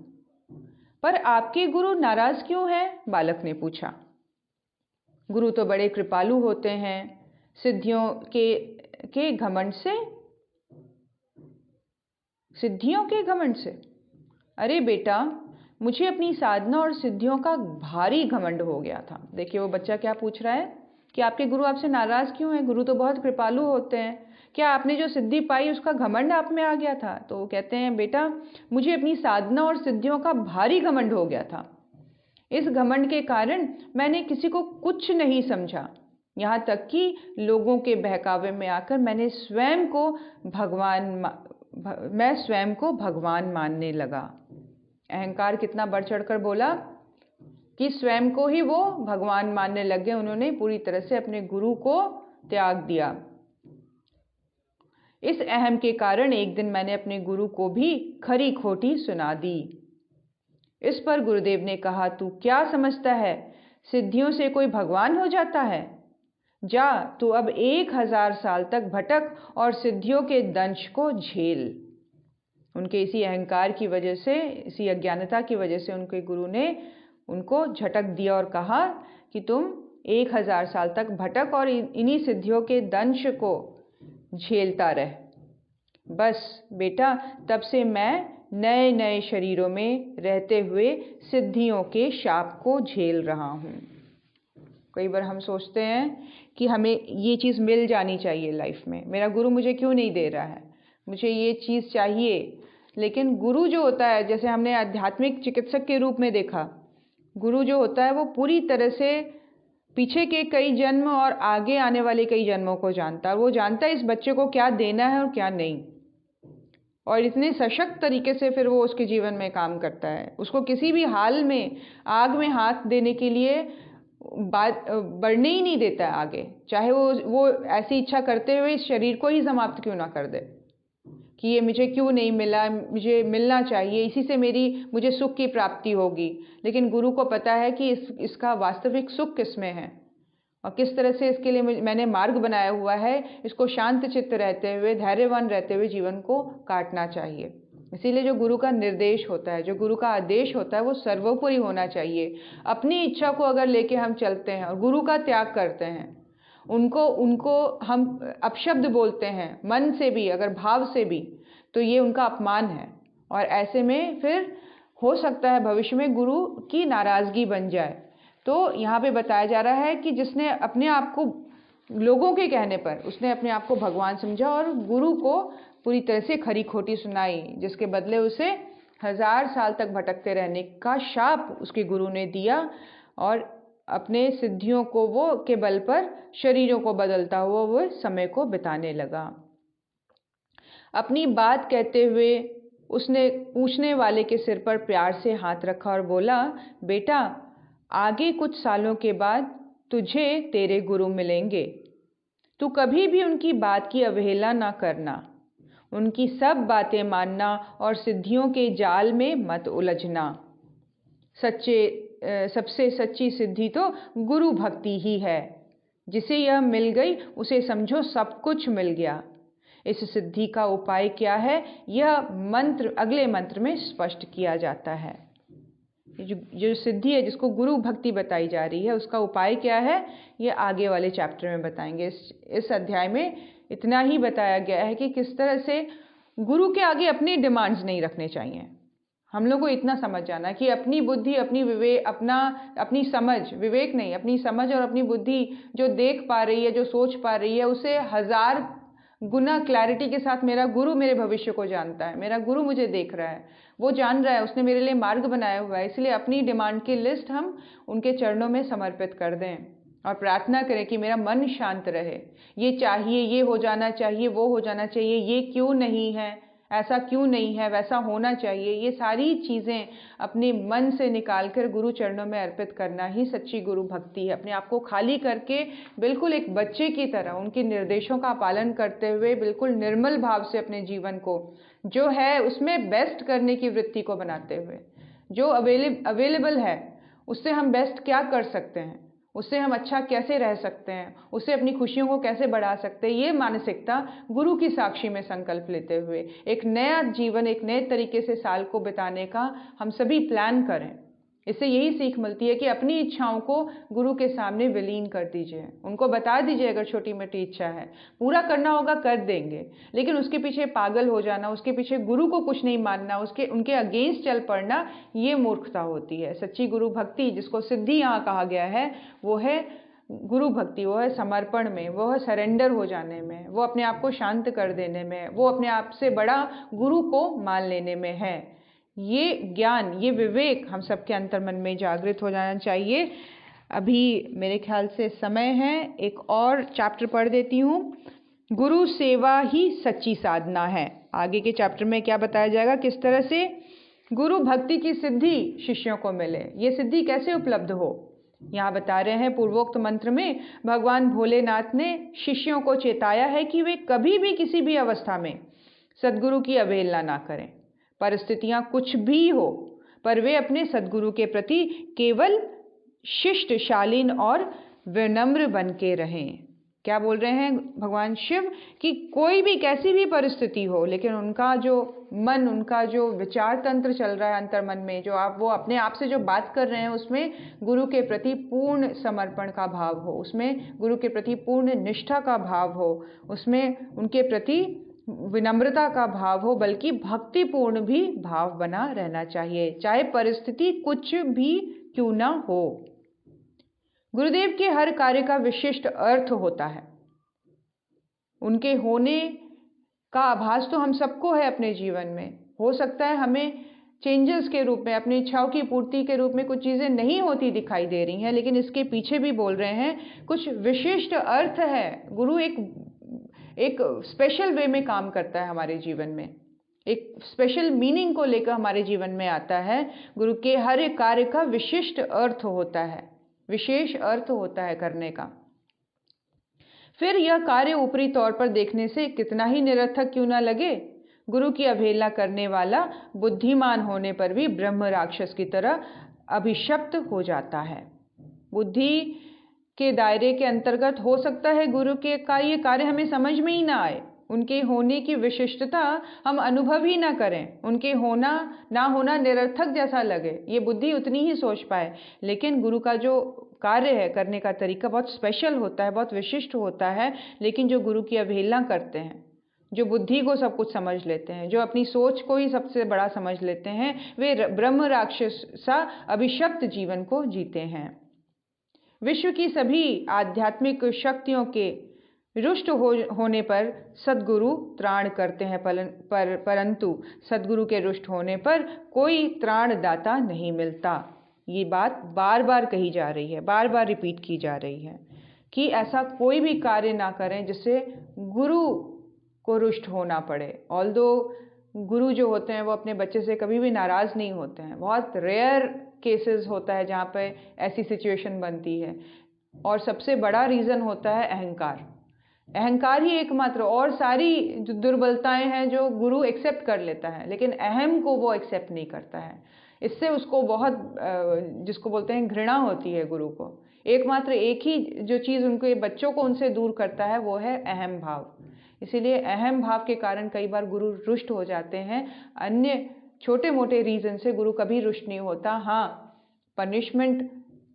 पर आपके गुरु नाराज क्यों हैं? बालक ने पूछा। गुरु तो बड़े कृपालु होते हैं, सिद्धियों के घमंड से। सिद्धियों के घमंड से? अरे बेटा, मुझे अपनी साधना और सिद्धियों का भारी घमंड हो गया था। देखिए वो बच्चा क्या पूछ रहा है कि आपके गुरु आपसे नाराज क्यों हैं? गुरु तो बहुत कृपालु होते हैं, क्या आपने जो सिद्धि पाई उसका घमंड आप में आ गया था? तो वो कहते हैं, बेटा मुझे अपनी साधना और सिद्धियों का भारी घमंड हो गया था। इस घमंड के कारण मैंने किसी को कुछ नहीं समझा, यहाँ तक कि लोगों के बहकावे में आकर मैं स्वयं को भगवान मानने लगा। अहंकार कितना बढ़ चढ़कर बोला कि स्वयं को ही वो भगवान मानने लग गए। उन्होंने पूरी तरह से अपने गुरु को त्याग दिया। इस अहम के कारण एक दिन मैंने अपने गुरु को भी खरी खोटी सुना दी। इस पर गुरुदेव ने कहा, तू क्या समझता है, सिद्धियों से कोई भगवान हो जाता है? जा तू अब 1000 साल तक भटक और सिद्धियों के दंश को झेल। उनके इसी अहंकार की वजह से, इसी अज्ञानता की वजह से उनके गुरु ने उनको झटक दिया और कहा कि तुम 1000 साल तक भटक और इन्हीं सिद्धियों के दंश को झेलता रह। बस बेटा, तब से मैं नए नए शरीरों में रहते हुए सिद्धियों के शाप को झेल रहा हूँ। कई बार हम सोचते हैं कि हमें ये चीज़ मिल जानी चाहिए लाइफ में, मेरा गुरु मुझे क्यों नहीं दे रहा है, मुझे ये चीज़ चाहिए। लेकिन गुरु जो होता है, जैसे हमने आध्यात्मिक चिकित्सक के रूप में देखा, गुरु जो होता है वो पूरी तरह से पीछे के कई जन्म और आगे आने वाले कई जन्मों को जानता है। वो जानता है इस बच्चे को क्या देना है और क्या नहीं, और इतने सशक्त तरीके से फिर वो उसके जीवन में काम करता है। उसको किसी भी हाल में आग में हाथ देने के लिए बढ़ने ही नहीं देता है आगे, चाहे वो ऐसी इच्छा करते हुए इस शरीर को ही समाप्त क्यों ना कर दे कि ये मुझे क्यों नहीं मिला, मुझे मिलना चाहिए, इसी से मुझे सुख की प्राप्ति होगी। लेकिन गुरु को पता है कि इसका वास्तविक सुख किसमें है और किस तरह से इसके लिए मैंने मार्ग बनाया हुआ है। इसको शांत चित्त रहते हुए, धैर्यवान रहते हुए जीवन को काटना चाहिए। इसीलिए जो गुरु का निर्देश होता है, जो गुरु का आदेश होता है, वो सर्वोपरि होना चाहिए। अपनी इच्छा को अगर लेके हम चलते हैं और गुरु का त्याग करते हैं, उनको हम अपशब्द बोलते हैं मन से भी, अगर भाव से भी, तो ये उनका अपमान है। और ऐसे में फिर हो सकता है भविष्य में गुरु की नाराज़गी बन जाए। तो यहाँ पे बताया जा रहा है कि जिसने अपने आप को लोगों के कहने पर उसने अपने आप को भगवान समझा और गुरु को पूरी तरह से खरी खोटी सुनाई, जिसके बदले उसे 1000 साल तक भटकते रहने का शाप उसके गुरु ने दिया और अपने सिद्धियों को वो के बल पर शरीरों को बदलता हुआ वो समय को बिताने लगा। अपनी बात कहते हुए उसने पूछने वाले के सिर पर प्यार से हाथ रखा और बोला, बेटा, आगे कुछ सालों के बाद तुझे तेरे गुरु मिलेंगे। तू कभी भी उनकी बात की अवहेलना ना करना, उनकी सब बातें मानना और सिद्धियों के जाल में मत उलझना। सबसे सच्ची सिद्धि तो गुरु भक्ति ही है। जिसे यह मिल गई उसे समझो सब कुछ मिल गया। इस सिद्धि का उपाय क्या है, यह मंत्र अगले मंत्र में स्पष्ट किया जाता है। जो सिद्धि है जिसको गुरु भक्ति बताई जा रही है, उसका उपाय क्या है, ये आगे वाले चैप्टर में बताएंगे। इस अध्याय में इतना ही बताया गया है कि किस तरह से गुरु के आगे अपनी डिमांड्स नहीं रखने चाहिए। हम लोग को इतना समझ जाना कि अपनी बुद्धि, अपनी विवेक, अपनी समझ, विवेक नहीं, अपनी समझ और अपनी बुद्धि जो देख पा रही है, जो सोच पा रही है, उसे 1000 गुना क्लैरिटी के साथ मेरा गुरु मेरे भविष्य को जानता है। मेरा गुरु मुझे देख रहा है, वो जान रहा है, उसने मेरे लिए मार्ग बनाया हुआ है। इसलिए अपनी डिमांड की लिस्ट हम उनके चरणों में समर्पित कर दें और प्रार्थना करें कि मेरा मन शांत रहे। ये चाहिए, ये हो जाना चाहिए, वो हो जाना चाहिए, ये क्यों नहीं है, ऐसा क्यों नहीं है, वैसा होना चाहिए। ये सारी चीज़ें अपने मन से निकालकर गुरु चरणों में अर्पित करना ही सच्ची गुरु भक्ति है। अपने आप को खाली करके बिल्कुल एक बच्चे की तरह उनके निर्देशों का पालन करते हुए बिल्कुल निर्मल भाव से अपने जीवन को जो है उसमें बेस्ट करने की वृत्ति को बनाते हुए, जो अवेलेबल है उससे हम बेस्ट क्या कर सकते हैं, उससे हम अच्छा कैसे रह सकते हैं, उससे अपनी खुशियों को कैसे बढ़ा सकते हैं, ये मानसिकता गुरु की साक्षी में संकल्प लेते हुए एक नया जीवन, एक नए तरीके से साल को बिताने का हम सभी प्लान करें। इससे यही सीख मिलती है कि अपनी इच्छाओं को गुरु के सामने विलीन कर दीजिए, उनको बता दीजिए अगर छोटी मोटी इच्छा है, पूरा करना होगा कर देंगे, लेकिन उसके पीछे पागल हो जाना, उसके पीछे गुरु को कुछ नहीं मानना, उनके अगेंस्ट चल पड़ना, ये मूर्खता होती है। सच्ची गुरु भक्ति जिसको सिद्धि यहाँ कहा गया है, वो है गुरु भक्ति, वो है समर्पण में, वो है सरेंडर हो जाने में, वो अपने आप को शांत कर देने में, वो अपने आप से बड़ा गुरु को मान लेने में है। ये ज्ञान, ये विवेक हम सबके अंतर्मन में जागृत हो जाना चाहिए। अभी मेरे ख्याल से समय है, एक और चैप्टर पढ़ देती हूँ। गुरु सेवा ही सच्ची साधना है। आगे के चैप्टर में क्या बताया जाएगा, किस तरह से गुरु भक्ति की सिद्धि शिष्यों को मिले, ये सिद्धि कैसे उपलब्ध हो। यहाँ बता रहे हैं पूर्वोक्त मंत्र में भगवान भोलेनाथ ने शिष्यों को चेताया है कि वे कभी भी किसी भी अवस्था में सद्गुरु की अवहेलना ना करें। परिस्थितियां कुछ भी हो, पर वे अपने सद्गुरु के प्रति केवल शिष्ट, शालीन और विनम्र बन के रहें। क्या बोल रहे हैं भगवान शिव कि कोई भी कैसी भी परिस्थिति हो, लेकिन उनका जो मन, उनका जो विचार तंत्र चल रहा है अंतर्मन में, जो वो अपने आप से जो बात कर रहे हैं, उसमें गुरु के प्रति पूर्ण समर्पण का भाव हो, उसमें गुरु के प्रति पूर्ण निष्ठा का भाव हो, उसमें उनके प्रति विनम्रता का भाव हो, बल्कि भक्तिपूर्ण भी भाव बना रहना चाहिए, चाहे परिस्थिति कुछ भी क्यों ना हो। गुरुदेव के हर कार्य का विशिष्ट अर्थ होता है। उनके होने का आभास तो हम सबको है अपने जीवन में। हो सकता है हमें चेंजेस के रूप में, अपनी इच्छाओं की पूर्ति के रूप में कुछ चीज़ें नहीं होती दिखाई दे रही हैं, लेकिन इसके पीछे भी बोल रहे हैं कुछ विशिष्ट अर्थ है। गुरु एक स्पेशल वे में काम करता है हमारे जीवन में, एक स्पेशल मीनिंग को लेकर हमारे जीवन में आता है। गुरु के हर एक कार्य का विशिष्ट अर्थ होता है, विशेष अर्थ होता है करने का। फिर यह कार्य ऊपरी तौर पर देखने से कितना ही निरर्थक क्यों ना लगे, गुरु की अवहेलना करने वाला बुद्धिमान होने पर भी ब्रह्म राक्षस की तरह अभिशप्त हो जाता है। बुद्धि के दायरे के अंतर्गत हो सकता है गुरु के ये कार्य हमें समझ में ही ना आए, उनके होने की विशिष्टता हम अनुभव ही ना करें, उनके होना ना होना निरर्थक जैसा लगे, ये बुद्धि उतनी ही सोच पाए। लेकिन गुरु का जो कार्य है करने का तरीका बहुत स्पेशल होता है, बहुत विशिष्ट होता है। लेकिन जो गुरु की अवहेलना करते हैं, जो बुद्धि को सब कुछ समझ लेते हैं, जो अपनी सोच को ही सबसे बड़ा समझ लेते हैं, वे ब्रह्म राक्षस सा अभिशप्त जीवन को जीते हैं। विश्व की सभी आध्यात्मिक शक्तियों के रुष्ट होने पर सद्गुरु त्राण करते हैं, परंतु सद्गुरु के रुष्ट होने पर कोई त्राण दाता नहीं मिलता। ये बात बार बार कही जा रही है, बार बार रिपीट की जा रही है कि ऐसा कोई भी कार्य ना करें जिससे गुरु को रुष्ट होना पड़े। ऑल्दो गुरु जो होते हैं वो अपने बच्चे से कभी भी नाराज़ नहीं होते हैं, बहुत रेयर केसेस होता है जहाँ पे ऐसी सिचुएशन बनती है। और सबसे बड़ा रीज़न होता है अहंकार। अहंकार ही एकमात्र, और सारी जो दुर्बलताएं हैं जो गुरु एक्सेप्ट कर लेता है, लेकिन अहम को वो एक्सेप्ट नहीं करता है। इससे उसको बहुत जिसको बोलते हैं घृणा होती है गुरु को। एकमात्र एक ही जो चीज़ उनके बच्चों को उनसे दूर करता है वो है अहम भाव। इसीलिए अहम भाव के कारण कई बार गुरु रुष्ट हो जाते हैं। अन्य छोटे मोटे रीज़न से गुरु कभी रुष्ट नहीं होता। हाँ, पनिशमेंट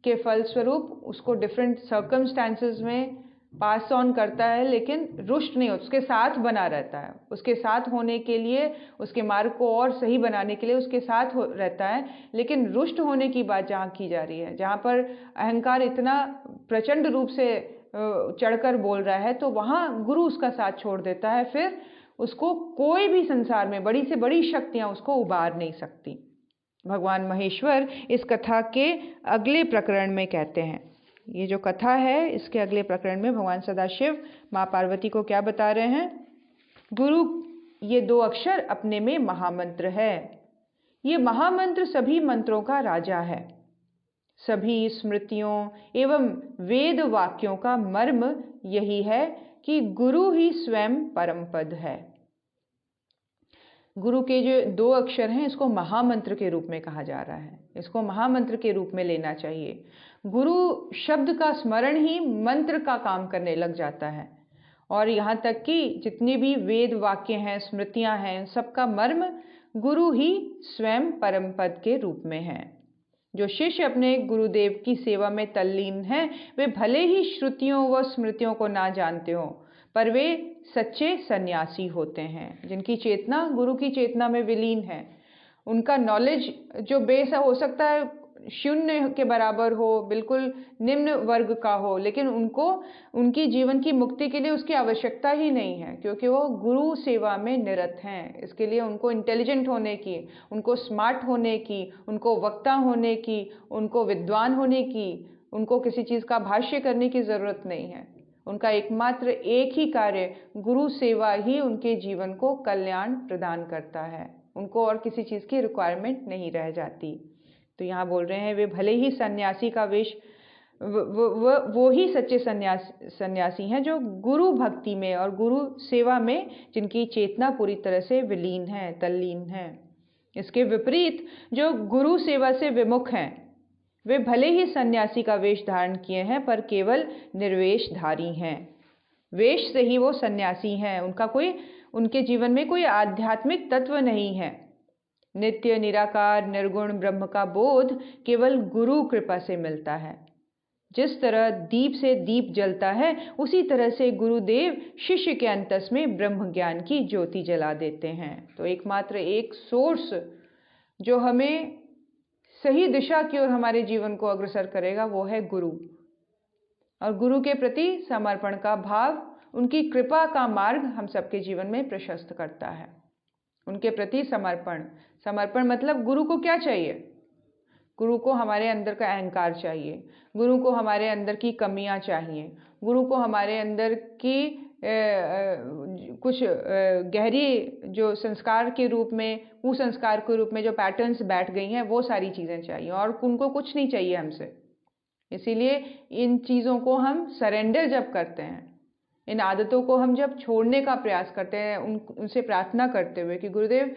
के फलस्वरूप उसको डिफरेंट सर्कमस्टांसेस में पास ऑन करता है, लेकिन रुष्ट नहीं होता, उसके साथ बना रहता है। उसके साथ होने के लिए, उसके मार्ग को और सही बनाने के लिए उसके साथ रहता है। लेकिन रुष्ट होने की बात जहाँ की जा रही है, जहाँ पर अहंकार इतना प्रचंड रूप से चढ़कर बोल रहा है, तो वहाँ गुरु उसका साथ छोड़ देता है। फिर उसको कोई भी संसार में बड़ी से बड़ी शक्तियाँ उसको उबार नहीं सकती। भगवान महेश्वर इस कथा के अगले प्रकरण में कहते हैं, ये जो कथा है इसके अगले प्रकरण में भगवान सदाशिव माँ पार्वती को क्या बता रहे हैं? गुरु ये 2 अक्षर अपने में महामंत्र है। ये महामंत्र सभी मंत्रों का राजा है। सभी स्मृतियों एवं वेद वाक्यों का मर्म यही है कि गुरु ही स्वयं परम पद है। गुरु के जो 2 अक्षर हैं इसको महामंत्र के रूप में कहा जा रहा है, इसको महामंत्र के रूप में लेना चाहिए। गुरु शब्द का स्मरण ही मंत्र का काम करने लग जाता है। और यहाँ तक कि जितने भी वेद वाक्य हैं, स्मृतियाँ हैं, सबका मर्म गुरु ही स्वयं परम पद के रूप में है। जो शिष्य अपने गुरुदेव की सेवा में तल्लीन हैं, वे भले ही श्रुतियों व स्मृतियों को ना जानते हों, पर वे सच्चे सन्यासी होते हैं। जिनकी चेतना गुरु की चेतना में विलीन है, उनका नॉलेज जो बेस हो सकता है शून्य के बराबर हो, बिल्कुल निम्न वर्ग का हो, लेकिन उनको उनकी जीवन की मुक्ति के लिए उसकी आवश्यकता ही नहीं है, क्योंकि वो गुरु सेवा में निरत हैं। इसके लिए उनको इंटेलिजेंट होने की, उनको स्मार्ट होने की, उनको वक्ता होने की, उनको विद्वान होने की, उनको किसी चीज़ का भाष्य करने की ज़रूरत नहीं है। उनका एकमात्र एक ही कार्य गुरु सेवा ही उनके जीवन को कल्याण प्रदान करता है। उनको और किसी चीज़ की रिक्वायरमेंट नहीं रह जाती। तो यहाँ बोल रहे हैं वे भले ही सन्यासी का वेश, वो ही सच्चे सन्यासी हैं जो गुरु भक्ति में और गुरु सेवा में जिनकी चेतना पूरी तरह से विलीन है, तल्लीन है। इसके विपरीत जो गुरु सेवा से विमुख हैं, वे भले ही सन्यासी का वेश धारण किए हैं, पर केवल निर्वेशधारी हैं। वेश से ही वो सन्यासी हैं। उनके जीवन में कोई आध्यात्मिक तत्व नहीं है। नित्य निराकार निर्गुण ब्रह्म का बोध केवल गुरु कृपा से मिलता है। जिस तरह दीप से दीप जलता है, उसी तरह से गुरुदेव शिष्य के अंतस में ब्रह्म ज्ञान की ज्योति जला देते हैं। तो एकमात्र एक सोर्स जो हमें सही दिशा की ओर हमारे जीवन को अग्रसर करेगा वो है गुरु। और गुरु के प्रति समर्पण का भाव, उनकी कृपा का मार्ग हम सबके जीवन में प्रशस्त करता है। उनके प्रति समर्पण मतलब गुरु को क्या चाहिए? गुरु को हमारे अंदर का अहंकार चाहिए, गुरु को हमारे अंदर की कमियां चाहिए, गुरु को हमारे अंदर की कुछ गहरी जो संस्कार के रूप में, कुसंस्कार के रूप में जो पैटर्न्स बैठ गई हैं, वो सारी चीज़ें चाहिए, और उनको कुछ नहीं चाहिए हमसे। इसीलिए इन चीज़ों को हम सरेंडर जब करते हैं, इन आदतों को हम जब छोड़ने का प्रयास करते हैं, उनसे प्रार्थना करते हुए कि गुरुदेव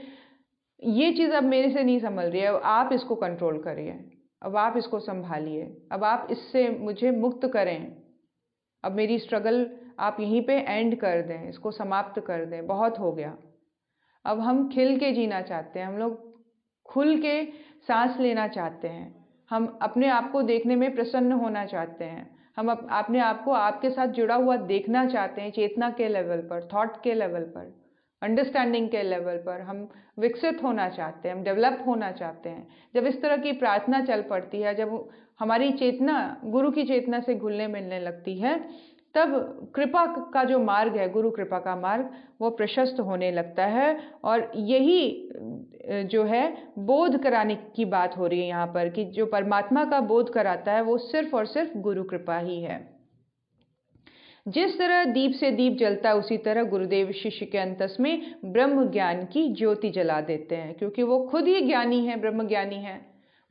ये चीज़ अब मेरे से नहीं संभल रही है, अब आप इसको कंट्रोल करिए, अब आप इसको संभालिए, अब आप इससे मुझे मुक्त करें, अब मेरी स्ट्रगल आप यहीं पे एंड कर दें, इसको समाप्त कर दें, बहुत हो गया। अब हम खिल के जीना चाहते हैं, हम लोग खुल के सांस लेना चाहते हैं, हम अपने आप को देखने में प्रसन्न होना चाहते हैं, हम अपने आप को आपके साथ जुड़ा हुआ देखना चाहते हैं। चेतना के लेवल पर, थॉट के लेवल पर, अंडरस्टैंडिंग के लेवल पर हम विकसित होना चाहते हैं, हम डेवलप होना चाहते हैं। जब इस तरह की प्रार्थना चल पड़ती है, जब हमारी चेतना गुरु की चेतना से घुलने मिलने लगती है, तब कृपा का जो मार्ग है, गुरु कृपा का मार्ग, वो प्रशस्त होने लगता है। और यही जो है बोध कराने की बात हो रही है यहाँ पर, कि जो परमात्मा का बोध कराता है वो सिर्फ और सिर्फ गुरु कृपा ही है। जिस तरह दीप से दीप जलता है, उसी तरह गुरुदेव शिष्य के अंतस में ब्रह्म ज्ञान की ज्योति जला देते हैं, क्योंकि वो खुद ही ज्ञानी है, ब्रह्म ज्ञानी है।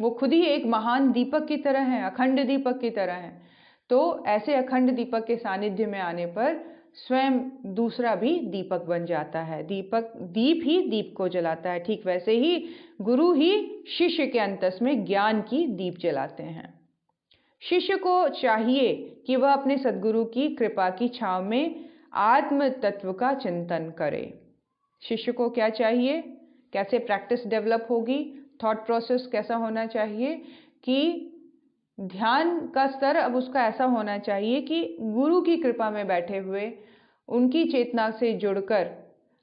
वो खुद ही एक महान दीपक की तरह है, अखंड दीपक की तरह है। तो ऐसे अखंड दीपक के सानिध्य में आने पर स्वयं दूसरा भी दीपक बन जाता है। दीप ही दीप को जलाता है। ठीक वैसे ही गुरु ही शिष्य के अंतस में ज्ञान की दीप जलाते हैं। शिष्य को चाहिए कि वह अपने सद्गुरु की कृपा की छांव में आत्म तत्व का चिंतन करे। शिष्य को क्या चाहिए, कैसे प्रैक्टिस डेवलप होगी, थॉट प्रोसेस कैसा होना चाहिए, कि ध्यान का स्तर अब उसका ऐसा होना चाहिए कि गुरु की कृपा में बैठे हुए उनकी चेतना से जुड़कर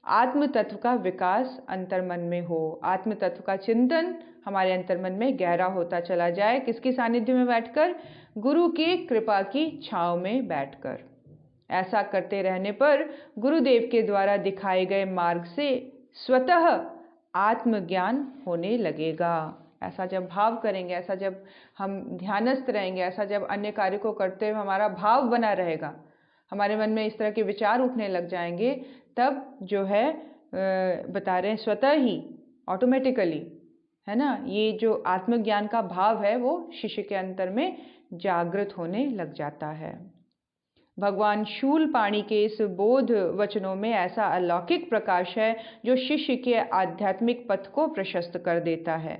आत्म तत्व का विकास अंतर्मन में हो। आत्म तत्व का चिंतन हमारे अंतर्मन में गहरा होता चला जाए। किसके सानिध्य में बैठकर? गुरु की कृपा की छांव में बैठकर। ऐसा करते रहने पर गुरुदेव के द्वारा दिखाए गए मार्ग से स्वतः आत्मज्ञान होने लगेगा। ऐसा जब भाव करेंगे, ऐसा जब हम ध्यानस्थ रहेंगे, ऐसा जब अन्य कार्य को करते हुए हमारा भाव बना रहेगा, हमारे मन में इस तरह के विचार उठने लग जाएंगे, तब जो है बता रहे हैं स्वतः ही ऑटोमेटिकली, है ना, ये जो आत्मज्ञान का भाव है वो शिष्य के अंतर में जागृत होने लग जाता है। भगवान शूलपाणी के इस बोध वचनों में ऐसा अलौकिक प्रकाश है जो शिष्य के आध्यात्मिक पथ को प्रशस्त कर देता है।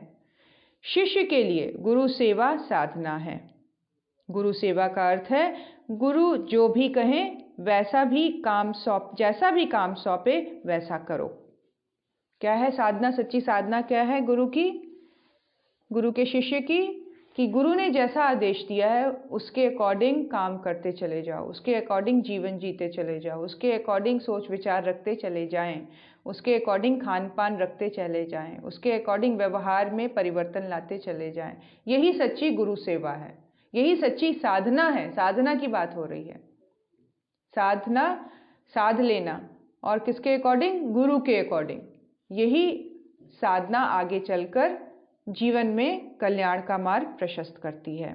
शिष्य के लिए गुरु सेवा साधना है। गुरु सेवा का अर्थ है गुरु जो भी कहें जैसा भी काम सौंपे वैसा करो। क्या है साधना? सच्ची साधना क्या है गुरु की, गुरु के शिष्य की? कि गुरु ने जैसा आदेश दिया है उसके अकॉर्डिंग काम करते चले जाओ, उसके अकॉर्डिंग जीवन जीते चले जाओ, उसके अकॉर्डिंग सोच विचार रखते चले जाएं, उसके अकॉर्डिंग खान पान रखते चले जाएं, उसके अकॉर्डिंग व्यवहार में परिवर्तन लाते चले जाएं। यही सच्ची गुरु सेवा है, यही सच्ची साधना है। साधना की बात हो रही है। साधना साध लेना, और किसके अकॉर्डिंग? गुरु के अकॉर्डिंग। यही साधना आगे चलकर जीवन में कल्याण का मार्ग प्रशस्त करती है।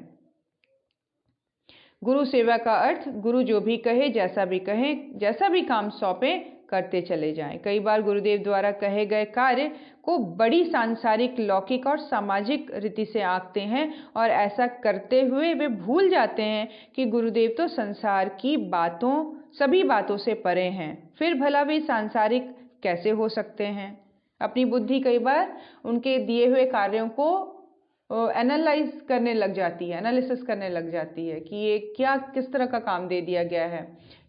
गुरु सेवा का अर्थ गुरु जो भी कहे, जैसा भी कहे, जैसा भी काम सौंपे करते चले जाएं। कई बार गुरुदेव द्वारा कहे गए कार्य को बड़ी सांसारिक, लौकिक और सामाजिक रीति से आंकते हैं, और ऐसा करते हुए वे भूल जाते हैं कि गुरुदेव तो संसार की सभी बातों से परे हैं। फिर भला वे सांसारिक कैसे हो सकते हैं? अपनी बुद्धि कई बार उनके दिए हुए कार्यों को एनालाइज करने लग जाती है, एनालिसिस करने लग जाती है कि ये किस तरह का काम दे दिया गया है,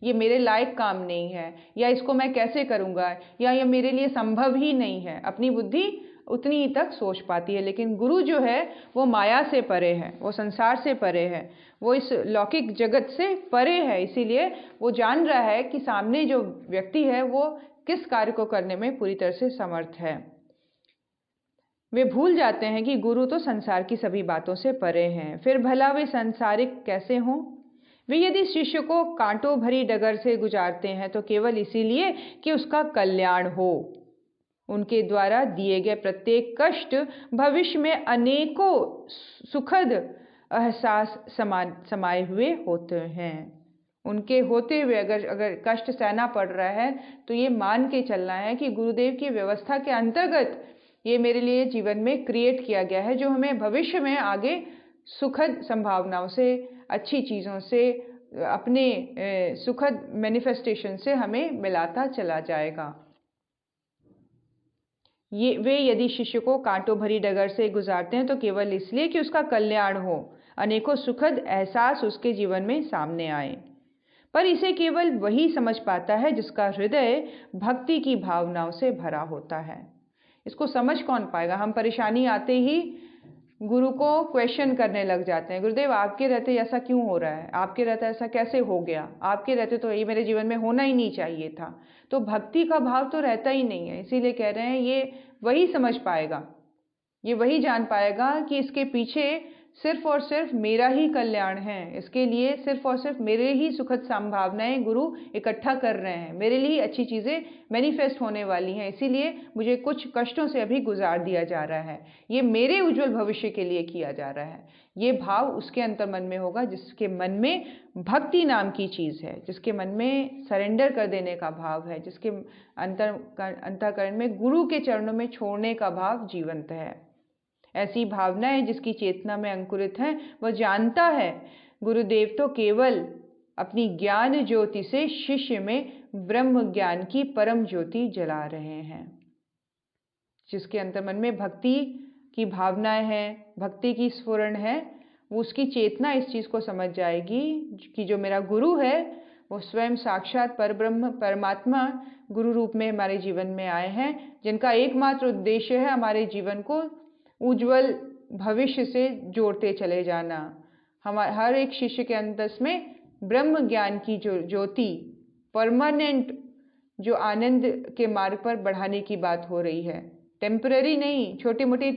ये मेरे लायक काम नहीं है, या इसको मैं कैसे करूँगा, या ये मेरे लिए संभव ही नहीं है। अपनी बुद्धि उतनी ही तक सोच पाती है, लेकिन गुरु जो है वो माया से परे है, वो संसार से परे है, वो इस लौकिक जगत से परे है। इसीलिए वो जान रहा है कि सामने जो व्यक्ति है वो किस कार्य को करने में पूरी तरह से समर्थ है। वे भूल जाते हैं कि गुरु तो संसार की सभी बातों से परे हैं। फिर भला वे सांसारिक कैसे हों? वे यदि शिष्य को कांटों भरी डगर से गुजारते हैं तो केवल इसीलिए कि उसका कल्याण हो। उनके द्वारा दिए गए प्रत्येक कष्ट भविष्य में अनेकों सुखद एहसास समाये हुए होते हैं। उनके होते हुए अगर कष्ट सहना पड़ रहा है तो ये मान के चलना है कि गुरुदेव की व्यवस्था के अंतर्गत ये मेरे लिए जीवन में क्रिएट किया गया है, जो हमें भविष्य में आगे सुखद संभावनाओं से, अच्छी चीज़ों से, अपने सुखद मैनिफेस्टेशन से हमें मिलाता चला जाएगा। वे यदि शिष्य को कांटों भरी डगर से गुजारते हैं तो केवल इसलिए कि उसका कल्याण हो, अनेकों सुखद एहसास उसके जीवन में सामने आए। पर इसे केवल वही समझ पाता है जिसका हृदय भक्ति की भावनाओं से भरा होता है। इसको समझ कौन पाएगा? हम परेशानी आते ही गुरु को क्वेश्चन करने लग जाते हैं, गुरुदेव आपके रहते ऐसा क्यों हो रहा है, आपके रहते ऐसा कैसे हो गया, आपके रहते तो ये मेरे जीवन में होना ही नहीं चाहिए था। तो भक्ति का भाव तो रहता ही नहीं है। इसीलिए कह रहे हैं ये वही समझ पाएगा, ये वही जान पाएगा कि इसके पीछे सिर्फ और सिर्फ मेरा ही कल्याण है, इसके लिए सिर्फ और सिर्फ मेरे ही सुखद संभावनाएं गुरु इकट्ठा कर रहे हैं, मेरे लिए अच्छी चीज़ें मैनिफेस्ट होने वाली हैं, इसीलिए मुझे कुछ कष्टों से अभी गुजार दिया जा रहा है, ये मेरे उज्जवल भविष्य के लिए किया जा रहा है। ये भाव उसके अंतर्मन में होगा जिसके मन में भक्ति नाम की चीज़ है, जिसके मन में सरेंडर कर देने का भाव है, जिसके अंतःकरण में गुरु के चरणों में छोड़ने का भाव जीवंत है। ऐसी भावनाएं जिसकी चेतना में अंकुरित हैं, वह जानता है गुरुदेव तो केवल अपनी ज्ञान ज्योति से शिष्य में ब्रह्म ज्ञान की परम ज्योति जला रहे हैं। जिसके अंतर्मन में भक्ति की भावनाएं हैं, भक्ति की स्फुरण है, वो उसकी चेतना इस चीज़ को समझ जाएगी कि जो मेरा गुरु है वो स्वयं साक्षात परब्रह्म परमात्मा गुरु रूप में हमारे जीवन में आए हैं, जिनका एकमात्र उद्देश्य है हमारे जीवन को उज्जवल भविष्य से जोड़ते चले जाना। हमारे हर एक शिष्य के अंदर में ब्रह्म ज्ञान की जो ज्योति परमानेंट जो आनंद के मार्ग पर बढ़ाने की बात हो रही है, टेम्पररी नहीं, छोटी मोटी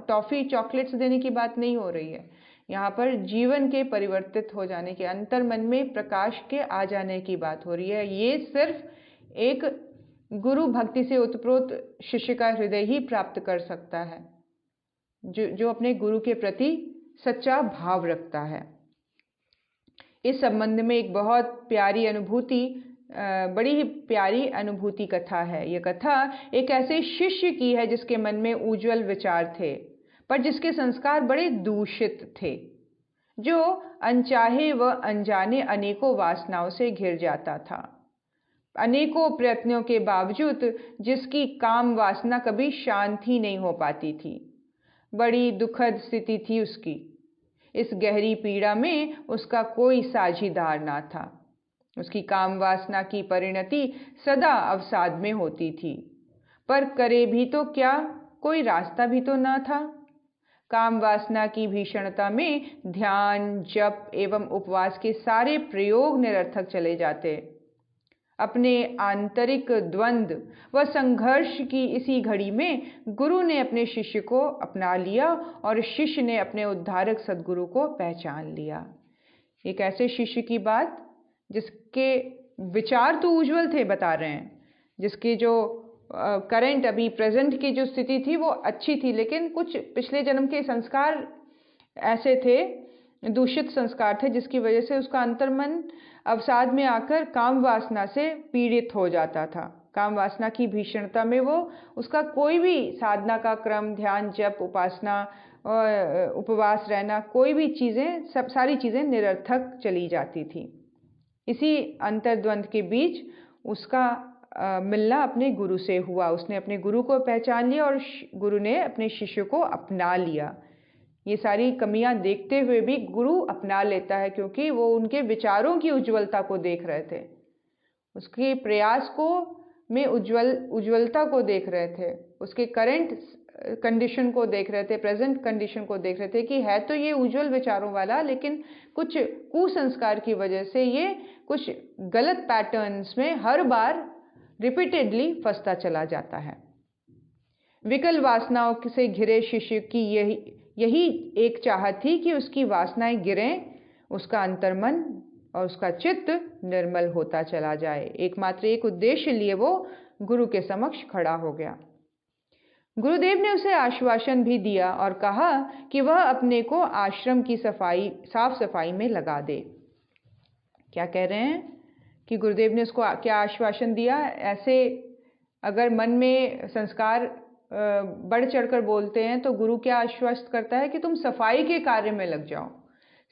टॉफ़ी चॉकलेट्स देने की बात नहीं हो रही है। यहाँ पर जीवन के परिवर्तित हो जाने के, अंतर्मन में प्रकाश के आ जाने की बात हो रही है। ये सिर्फ एक गुरु भक्ति से उत्प्रोत शिष्य का हृदय ही प्राप्त कर सकता है, जो अपने गुरु के प्रति सच्चा भाव रखता है। इस संबंध में एक बहुत प्यारी अनुभूति, बड़ी ही प्यारी अनुभूति कथा है। यह कथा एक ऐसे शिष्य की है जिसके मन में उज्जवल विचार थे, पर जिसके संस्कार बड़े दूषित थे, जो अनचाहे व अनजाने अनेकों वासनाओं से घिर जाता था। अनेकों प्रयत्नों के बावजूद जिसकी काम वासना कभी शांत ही नहीं हो पाती थी। बड़ी दुखद स्थिति थी उसकी। इस गहरी पीड़ा में उसका कोई साझीदार ना था। उसकी काम वासना की परिणति सदा अवसाद में होती थी, पर करे भी तो क्या, कोई रास्ता भी तो ना था। काम वासना की भीषणता में ध्यान, जप एवं उपवास के सारे प्रयोग निरर्थक चले जाते। अपने आंतरिक द्वंद्व व संघर्ष की इसी घड़ी में गुरु ने अपने शिष्य को अपना लिया और शिष्य ने अपने उद्धारक सद्गुरु को पहचान लिया। एक ऐसे शिष्य की बात जिसके विचार तो उज्जवल थे, बता रहे हैं, जिसकी जो करंट अभी प्रेजेंट की जो स्थिति थी वो अच्छी थी, लेकिन कुछ पिछले जन्म के संस्कार ऐसे थे, दूषित संस्कार थे, जिसकी वजह से उसका अंतर्मन अवसाद में आकर काम वासना से पीड़ित हो जाता था। काम वासना की भीषणता में वो उसका कोई भी साधना का क्रम, ध्यान, जप, उपासना, उपवास रहना, कोई भी चीज़ें, सब सारी चीज़ें निरर्थक चली जाती थी। इसी अंतर्द्वंद के बीच उसका मिलना अपने गुरु से हुआ। उसने अपने गुरु को पहचान लिया और गुरु ने अपने शिष्य को अपना लिया। ये सारी कमियां देखते हुए भी गुरु अपना लेता है, क्योंकि वो उनके विचारों की उज्ज्वलता को देख रहे थे, उसके प्रयास को में उज्ज्वलता को देख रहे थे, उसके करंट कंडीशन को देख रहे थे, प्रेजेंट कंडीशन को देख रहे थे कि है तो ये उज्ज्वल विचारों वाला, लेकिन कुछ कुसंस्कार की वजह से ये कुछ गलत पैटर्न्स में हर बार रिपीटेडली फंसता चला जाता है। विकल वासनाओं से घिरे शिष्य की यही एक चाहत थी कि उसकी वासनाएं गिरें, उसका अंतर्मन और उसका चित्त निर्मल होता चला जाए। एकमात्र एक उद्देश्य लिए वो गुरु के समक्ष खड़ा हो गया। गुरुदेव ने उसे आश्वासन भी दिया और कहा कि वह अपने को आश्रम की साफ सफाई में लगा दे। क्या कह रहे हैं कि गुरुदेव ने उसको क्या आश्वासन दिया? ऐसे अगर मन में संस्कार बढ़ चढ़कर बोलते हैं तो गुरु क्या आश्वस्त करता है कि तुम सफाई के कार्य में लग जाओ,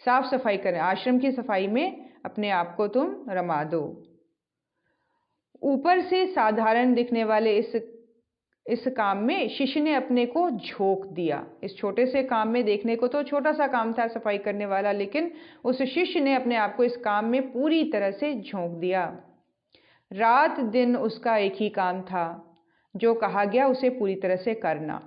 साफ सफाई करें, आश्रम की सफाई में अपने आप को तुम रमा दो। ऊपर से साधारण दिखने वाले इस काम में शिष्य ने अपने को झोंक दिया। इस छोटे से काम में देखने को तो छोटा सा काम था सफाई करने वाला, लेकिन उस शिष्य ने अपने आप को इस काम में पूरी तरह से झोंक दिया। रात दिन उसका एक ही काम था, जो कहा गया उसे पूरी तरह से करना।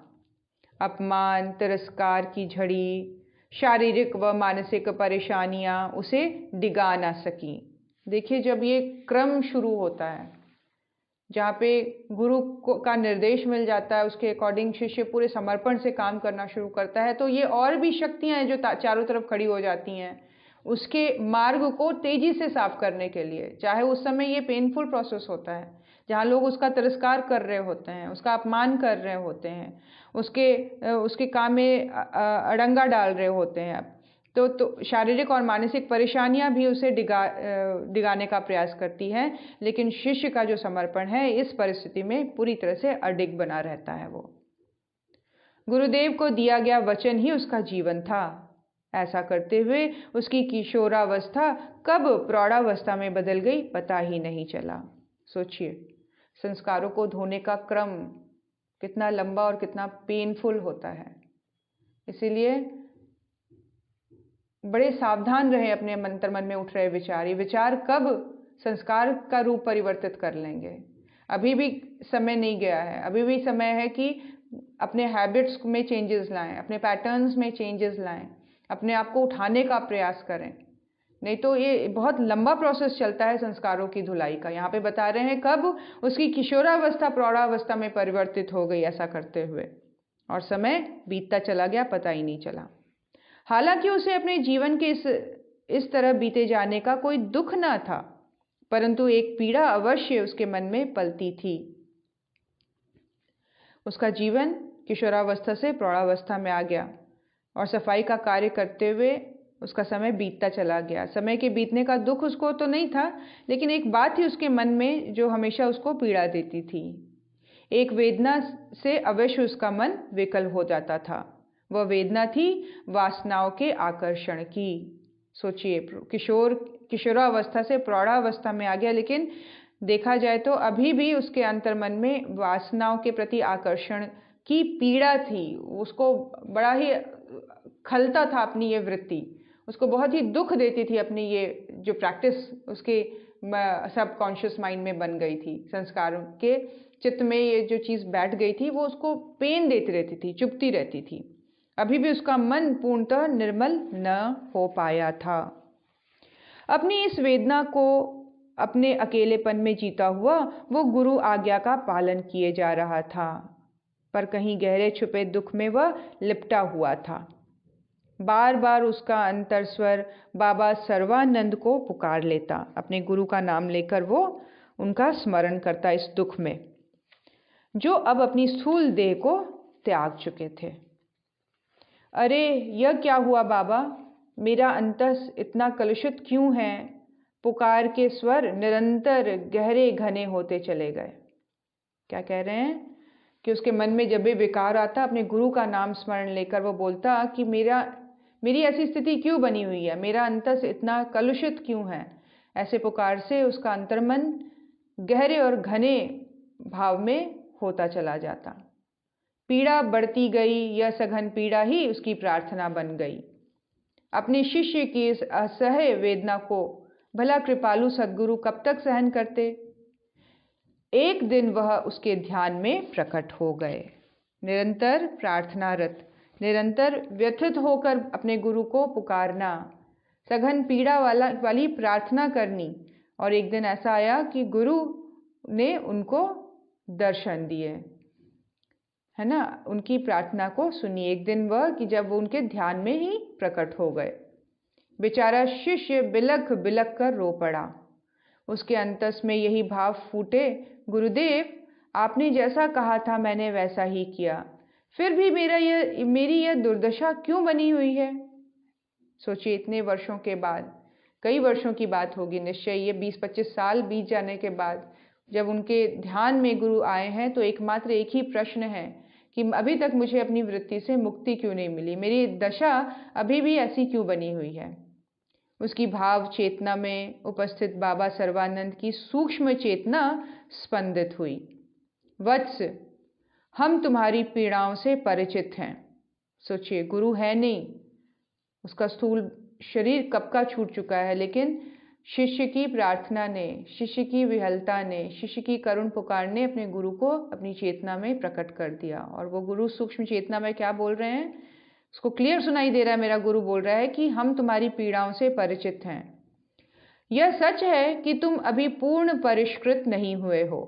अपमान, तिरस्कार की झड़ी, शारीरिक व मानसिक परेशानियां उसे डिगा ना सकी। देखिए, जब ये क्रम शुरू होता है, जहाँ पे गुरु का निर्देश मिल जाता है, उसके अकॉर्डिंग शिष्य पूरे समर्पण से काम करना शुरू करता है, तो ये और भी शक्तियाँ हैं जो चारों तरफ खड़ी हो जाती हैं उसके मार्ग को तेजी से साफ करने के लिए। चाहे उस समय ये पेनफुल प्रोसेस होता है, जहाँ लोग उसका तिरस्कार कर रहे होते हैं, उसका अपमान कर रहे होते हैं, उसके काम में अड़ंगा डाल रहे होते हैं, तो शारीरिक और मानसिक परेशानियां भी उसे डिगाने का प्रयास करती हैं, लेकिन शिष्य का जो समर्पण है इस परिस्थिति में पूरी तरह से अडिग बना रहता है। वो गुरुदेव को दिया गया वचन ही उसका जीवन था। ऐसा करते हुए उसकी किशोरावस्था कब प्रौढ़ावस्था में बदल गई पता ही नहीं चला। सोचिए, संस्कारों को धोने का क्रम कितना लंबा और कितना पेनफुल होता है। इसीलिए बड़े सावधान रहे अपने मन में उठ रहे विचार। ये विचार कब संस्कार का रूप परिवर्तित कर लेंगे। अभी भी समय नहीं गया है, अभी भी समय है कि अपने हैबिट्स में चेंजेस लाएं, अपने पैटर्न्स में चेंजेस लाएं, अपने आप को उठाने का प्रयास करें। नहीं तो ये बहुत लंबा प्रोसेस चलता है संस्कारों की धुलाई का। यहाँ पे बता रहे हैं कब उसकी किशोरावस्था प्रौढ़ावस्था में परिवर्तित हो गई ऐसा करते हुए, और समय बीतता चला गया, पता ही नहीं चला। हालांकि उसे अपने जीवन के इस तरह बीते जाने का कोई दुख न था, परंतु एक पीड़ा अवश्य उसके मन में पलती थी। उसका जीवन किशोरावस्था से प्रौढ़ावस्था में आ गया और सफाई का कार्य करते हुए उसका समय बीतता चला गया। समय के बीतने का दुख उसको तो नहीं था, लेकिन एक बात थी उसके मन में जो हमेशा उसको पीड़ा देती थी। एक वेदना से अवश्य उसका मन विकल हो जाता था। वह वेदना थी वासनाओं के आकर्षण की। सोचिए, किशोरावस्था से प्रौढ़ावस्था में आ गया, लेकिन देखा जाए तो अभी भी उसके अंतर्मन में वासनाओं के प्रति आकर्षण की पीड़ा थी। उसको बड़ा ही खलता था अपनी ये वृत्ति, उसको बहुत ही दुख देती थी अपनी ये जो प्रैक्टिस उसके सबकॉन्शियस माइंड में बन गई थी। संस्कारों के चित्त में ये जो चीज़ बैठ गई थी वो उसको पेन देती रहती थी, चुभती रहती थी। अभी भी उसका मन पूर्णतः निर्मल न हो पाया था। अपनी इस वेदना को अपने अकेलेपन में जीता हुआ वो गुरु आज्ञा का पालन किए जा रहा था, पर कहीं गहरे छुपे दुख में वह लिपटा हुआ था। बार बार उसका अंतरस्वर बाबा सर्वानंद को पुकार लेता। अपने गुरु का नाम लेकर वो उनका स्मरण करता इस दुख में, जो अब अपनी स्थूल देह को त्याग चुके थे। अरे यह क्या हुआ बाबा, मेरा अंतस इतना कलुषित क्यों है? पुकार के स्वर निरंतर गहरे घने होते चले गए। क्या कह रहे हैं कि उसके मन में जब भी विकार आता, अपने गुरु का नाम स्मरण लेकर वो बोलता कि मेरी ऐसी स्थिति क्यों बनी हुई है, मेरा अंतस इतना कलुषित क्यों है। ऐसे पुकार से उसका अंतर्मन गहरे और घने भाव में होता चला जाता। पीड़ा बढ़ती गई, यह सघन पीड़ा ही उसकी प्रार्थना बन गई। अपने शिष्य की इस असह्य वेदना को भला कृपालु सद्गुरु कब तक सहन करते? एक दिन वह उसके ध्यान में प्रकट हो गए। निरंतर प्रार्थनारत, निरंतर व्यथित होकर अपने गुरु को पुकारना, सघन पीड़ा वाली प्रार्थना करनी, और एक दिन ऐसा आया कि गुरु ने उनको दर्शन दिए, है ना। उनकी प्रार्थना को सुनी। एक दिन वह कि जब वो उनके ध्यान में ही प्रकट हो गए। बेचारा शिष्य बिलख बिलख कर रो पड़ा। उसके अंतस में यही भाव फूटे, गुरुदेव आपने जैसा कहा था मैंने वैसा ही किया, फिर भी मेरी यह दुर्दशा क्यों बनी हुई है? सोचिए, इतने वर्षों के बाद, कई वर्षों की बात होगी निश्चय, ये 20-25 साल बीत जाने के बाद जब उनके ध्यान में गुरु आए हैं, तो एकमात्र एक ही प्रश्न है कि अभी तक मुझे अपनी वृत्ति से मुक्ति क्यों नहीं मिली, मेरी दशा अभी भी ऐसी क्यों बनी हुई है। उसकी भाव चेतना में उपस्थित बाबा सर्वानंद की सूक्ष्म चेतना स्पंदित हुई। वत्स, हम तुम्हारी पीड़ाओं से परिचित हैं। सोचिए, गुरु है नहीं, उसका स्थूल शरीर कब का छूट चुका है, लेकिन शिष्य की प्रार्थना ने, शिष्य की विहलता ने, शिष्य की करुण पुकार ने अपने गुरु को अपनी चेतना में प्रकट कर दिया। और वो गुरु सूक्ष्म चेतना में क्या बोल रहे हैं, उसको क्लियर सुनाई दे रहा है। मेरा गुरु बोल रहा है कि हम तुम्हारी पीड़ाओं से परिचित हैं। यह सच है कि तुम अभी पूर्ण परिष्कृत नहीं हुए हो,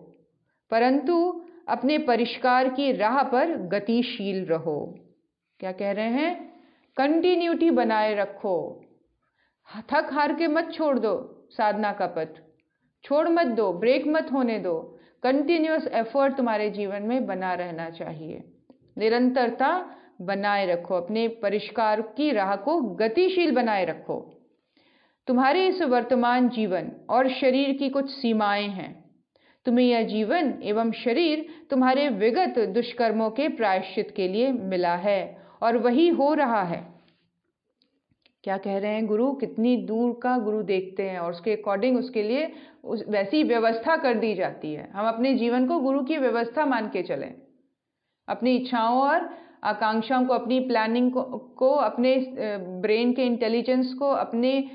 परंतु अपने परिष्कार की राह पर गतिशील रहो। क्या कह रहे हैं? कंटिन्यूटी बनाए रखो, थक हार के मत छोड़ दो साधना का पथ, छोड़ मत दो, ब्रेक मत होने दो। कंटिन्यूअस एफर्ट तुम्हारे जीवन में बना रहना चाहिए, निरंतरता बनाए रखो, अपने परिष्कार की राह को गतिशील बनाए रखो। तुम्हारे इस वर्तमान जीवन और शरीर की कुछ सीमाएं हैं। तुम्हें यह जीवन एवं शरीर तुम्हारे विगत दुष्कर्मों के प्रायश्चित के लिए मिला है और वही हो रहा है। क्या कह रहे हैं गुरु? कितनी दूर का गुरु देखते हैं और उसके अकॉर्डिंग उसके लिए वैसी व्यवस्था कर दी जाती है। हम अपने जीवन को गुरु की व्यवस्था मान के चलें, अपनी इच्छाओं और आकांक्षाओं को, अपनी प्लानिंग को अपने ब्रेन के इंटेलिजेंस को, अपने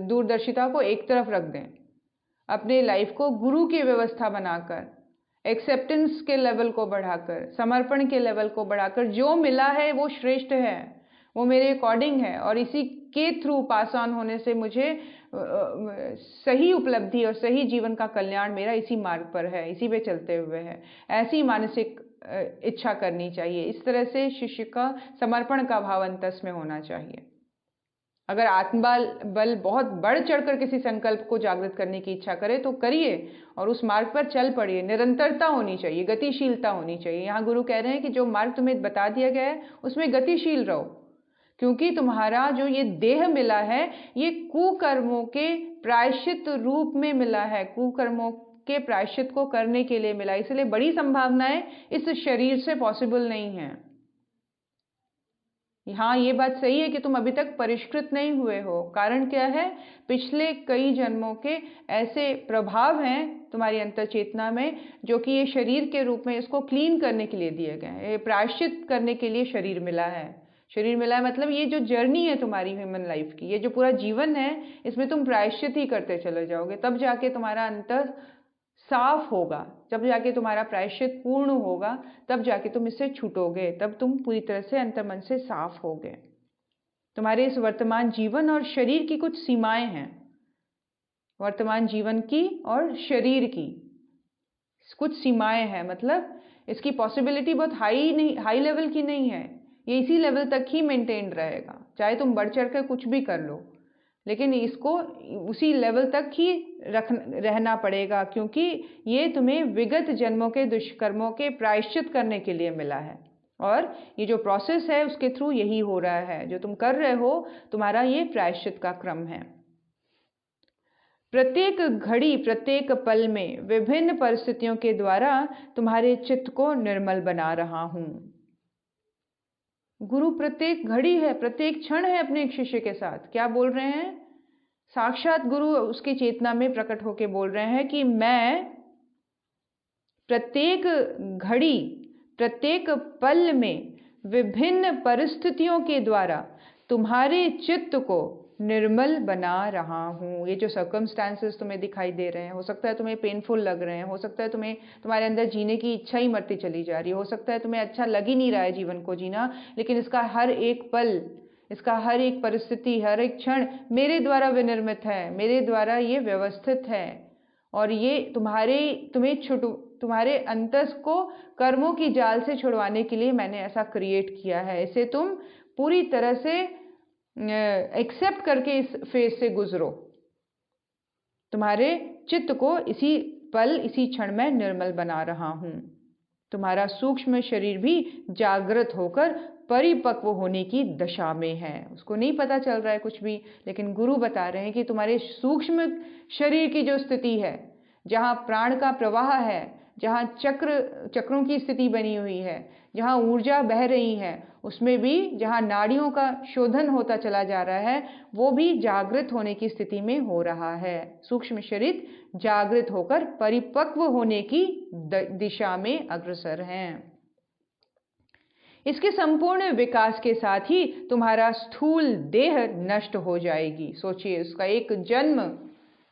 दूरदर्शिता को एक तरफ रख दें, अपने लाइफ को गुरु की व्यवस्था बनाकर, एक्सेप्टेंस के लेवल को बढ़ाकर, समर्पण के लेवल को बढ़ाकर, जो मिला है वो श्रेष्ठ है, वो मेरे अकॉर्डिंग है और इसी के थ्रू पास ऑन होने से मुझे सही उपलब्धि और सही जीवन का कल्याण मेरा इसी मार्ग पर है, इसी पे चलते हुए है। ऐसी मानसिक इच्छा करनी चाहिए। इस तरह से शिष्य का समर्पण का भाव अंतस में होना चाहिए। अगर आत्मबल बल बहुत बढ़ चढ़कर किसी संकल्प को जागृत करने की इच्छा करे तो करिए और उस मार्ग पर चल पड़िए। निरंतरता होनी चाहिए, गतिशीलता होनी चाहिए। यहाँ गुरु कह रहे हैं कि जो मार्ग तुम्हें बता दिया गया है उसमें गतिशील रहो, क्योंकि तुम्हारा जो ये देह मिला है ये कुकर्मों के प्रायश्चित रूप में मिला है, कुकर्मों के प्रायश्चित को करने के लिए मिला, इसलिए बड़ी संभावनाएं इस शरीर से पॉसिबल नहीं है। हाँ, ये बात सही है कि तुम अभी तक परिष्कृत नहीं हुए हो। कारण क्या है? पिछले कई जन्मों के ऐसे प्रभाव हैं तुम्हारी अंतर चेतना में जो कि ये शरीर के रूप में इसको क्लीन करने के लिए दिए गए हैं। ये प्रायश्चित करने के लिए शरीर मिला है। शरीर मिला है मतलब ये जो जर्नी है तुम्हारी ह्यूमन लाइफ की, ये जो पूरा जीवन है, इसमें तुम प्रायश्चित ही करते चले जाओगे, तब जाके तुम्हारा अंतर साफ होगा, जब जाके तुम्हारा प्रायश्चित पूर्ण होगा, तब जाके तुम इससे छूटोगे, तब तुम पूरी तरह से अंतर्मन से साफ होगे। तुम्हारे इस वर्तमान जीवन और शरीर की कुछ सीमाएं हैं, वर्तमान जीवन की और शरीर की कुछ सीमाएं हैं। मतलब इसकी पॉसिबिलिटी बहुत हाई लेवल की नहीं है, ये इसी लेवल तक ही मेंटेन रहेगा, चाहे तुम बढ़ चढ़ कर कुछ भी कर लो, लेकिन इसको उसी लेवल तक ही रहना पड़ेगा, क्योंकि ये तुम्हें विगत जन्मों के दुष्कर्मों के प्रायश्चित करने के लिए मिला है और ये जो प्रोसेस है उसके थ्रू यही हो रहा है। जो तुम कर रहे हो तुम्हारा ये प्रायश्चित का क्रम है। प्रत्येक घड़ी, प्रत्येक पल में विभिन्न परिस्थितियों के द्वारा तुम्हारे चित्त को निर्मल बना रहा हूं। गुरु प्रत्येक घड़ी है, प्रत्येक क्षण है अपने एक शिष्य के साथ। क्या बोल रहे हैं? साक्षात गुरु उसकी चेतना में प्रकट होकर बोल रहे हैं कि मैं प्रत्येक घड़ी, प्रत्येक पल में विभिन्न परिस्थितियों के द्वारा तुम्हारे चित्त को निर्मल बना रहा हूँ। ये जो सर्कमस्टांसेस तुम्हें दिखाई दे रहे हैं, हो सकता है तुम्हें पेनफुल लग रहे हैं, हो सकता है तुम्हारे अंदर जीने की इच्छा ही मरती चली जा रही है, हो सकता है तुम्हें अच्छा लग ही नहीं रहा है जीवन को जीना, लेकिन इसका हर एक पल, इसका हर एक परिस्थिति, हर एक क्षण मेरे द्वारा विनिर्मित है, मेरे द्वारा ये व्यवस्थित है और ये तुम्हारे अंतस को कर्मों की जाल से छुड़वाने के लिए मैंने ऐसा क्रिएट किया है। इसे तुम पूरी तरह से एक्सेप्ट करके इस फेज से गुजरो। तुम्हारे चित्त को इसी पल, इसी क्षण में निर्मल बना रहा हूं। तुम्हारा सूक्ष्म शरीर भी जागृत होकर परिपक्व होने की दशा में है। उसको नहीं पता चल रहा है कुछ भी, लेकिन गुरु बता रहे हैं कि तुम्हारे सूक्ष्म शरीर की जो स्थिति है, जहाँ प्राण का प्रवाह है, जहाँ चक्रों की स्थिति बनी हुई है, जहाँ ऊर्जा बह रही है, उसमें भी जहाँ नाड़ियों का शोधन होता चला जा रहा है, वो भी जागृत होने की स्थिति में हो रहा है। सूक्ष्म शरीर जागृत होकर परिपक्व होने की दिशा में अग्रसर हैं। इसके संपूर्ण विकास के साथ ही तुम्हारा स्थूल देह नष्ट हो जाएगी। सोचिए, उसका एक जन्म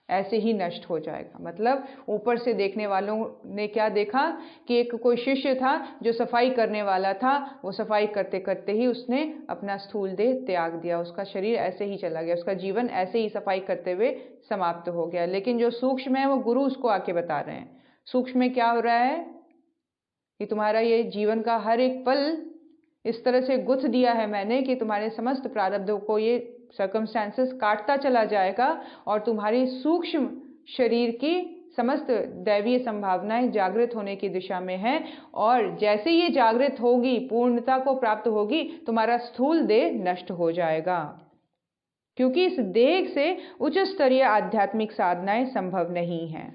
ऐसे ही नष्ट हो जाएगा। मतलब ऊपर से देखने वालों ने क्या देखा कि एक कोई शिष्य था जो सफाई करने वाला था, वो सफाई करते करते ही उसने अपना स्थूल देह त्याग दिया, उसका शरीर ऐसे ही चला गया, उसका जीवन ऐसे ही सफाई करते हुए समाप्त हो गया। लेकिन जो सूक्ष्म है वो गुरु उसको आके बता रहे हैं। सूक्ष्म में क्या हो रहा है कि तुम्हारा ये जीवन का हर एक पल इस तरह से गुथ दिया है मैंने कि तुम्हारे समस्त प्रारब्धों को ये सर्कमस्टांसेस काटता चला जाएगा और तुम्हारी सूक्ष्म शरीर की समस्त दैवीय संभावनाएं जागृत होने की दिशा में हैं। और जैसे ये जागृत होगी, पूर्णता को प्राप्त होगी, तुम्हारा स्थूल देह नष्ट हो जाएगा, क्योंकि इस देह से उच्च स्तरीय आध्यात्मिक साधनाएं संभव नहीं हैं।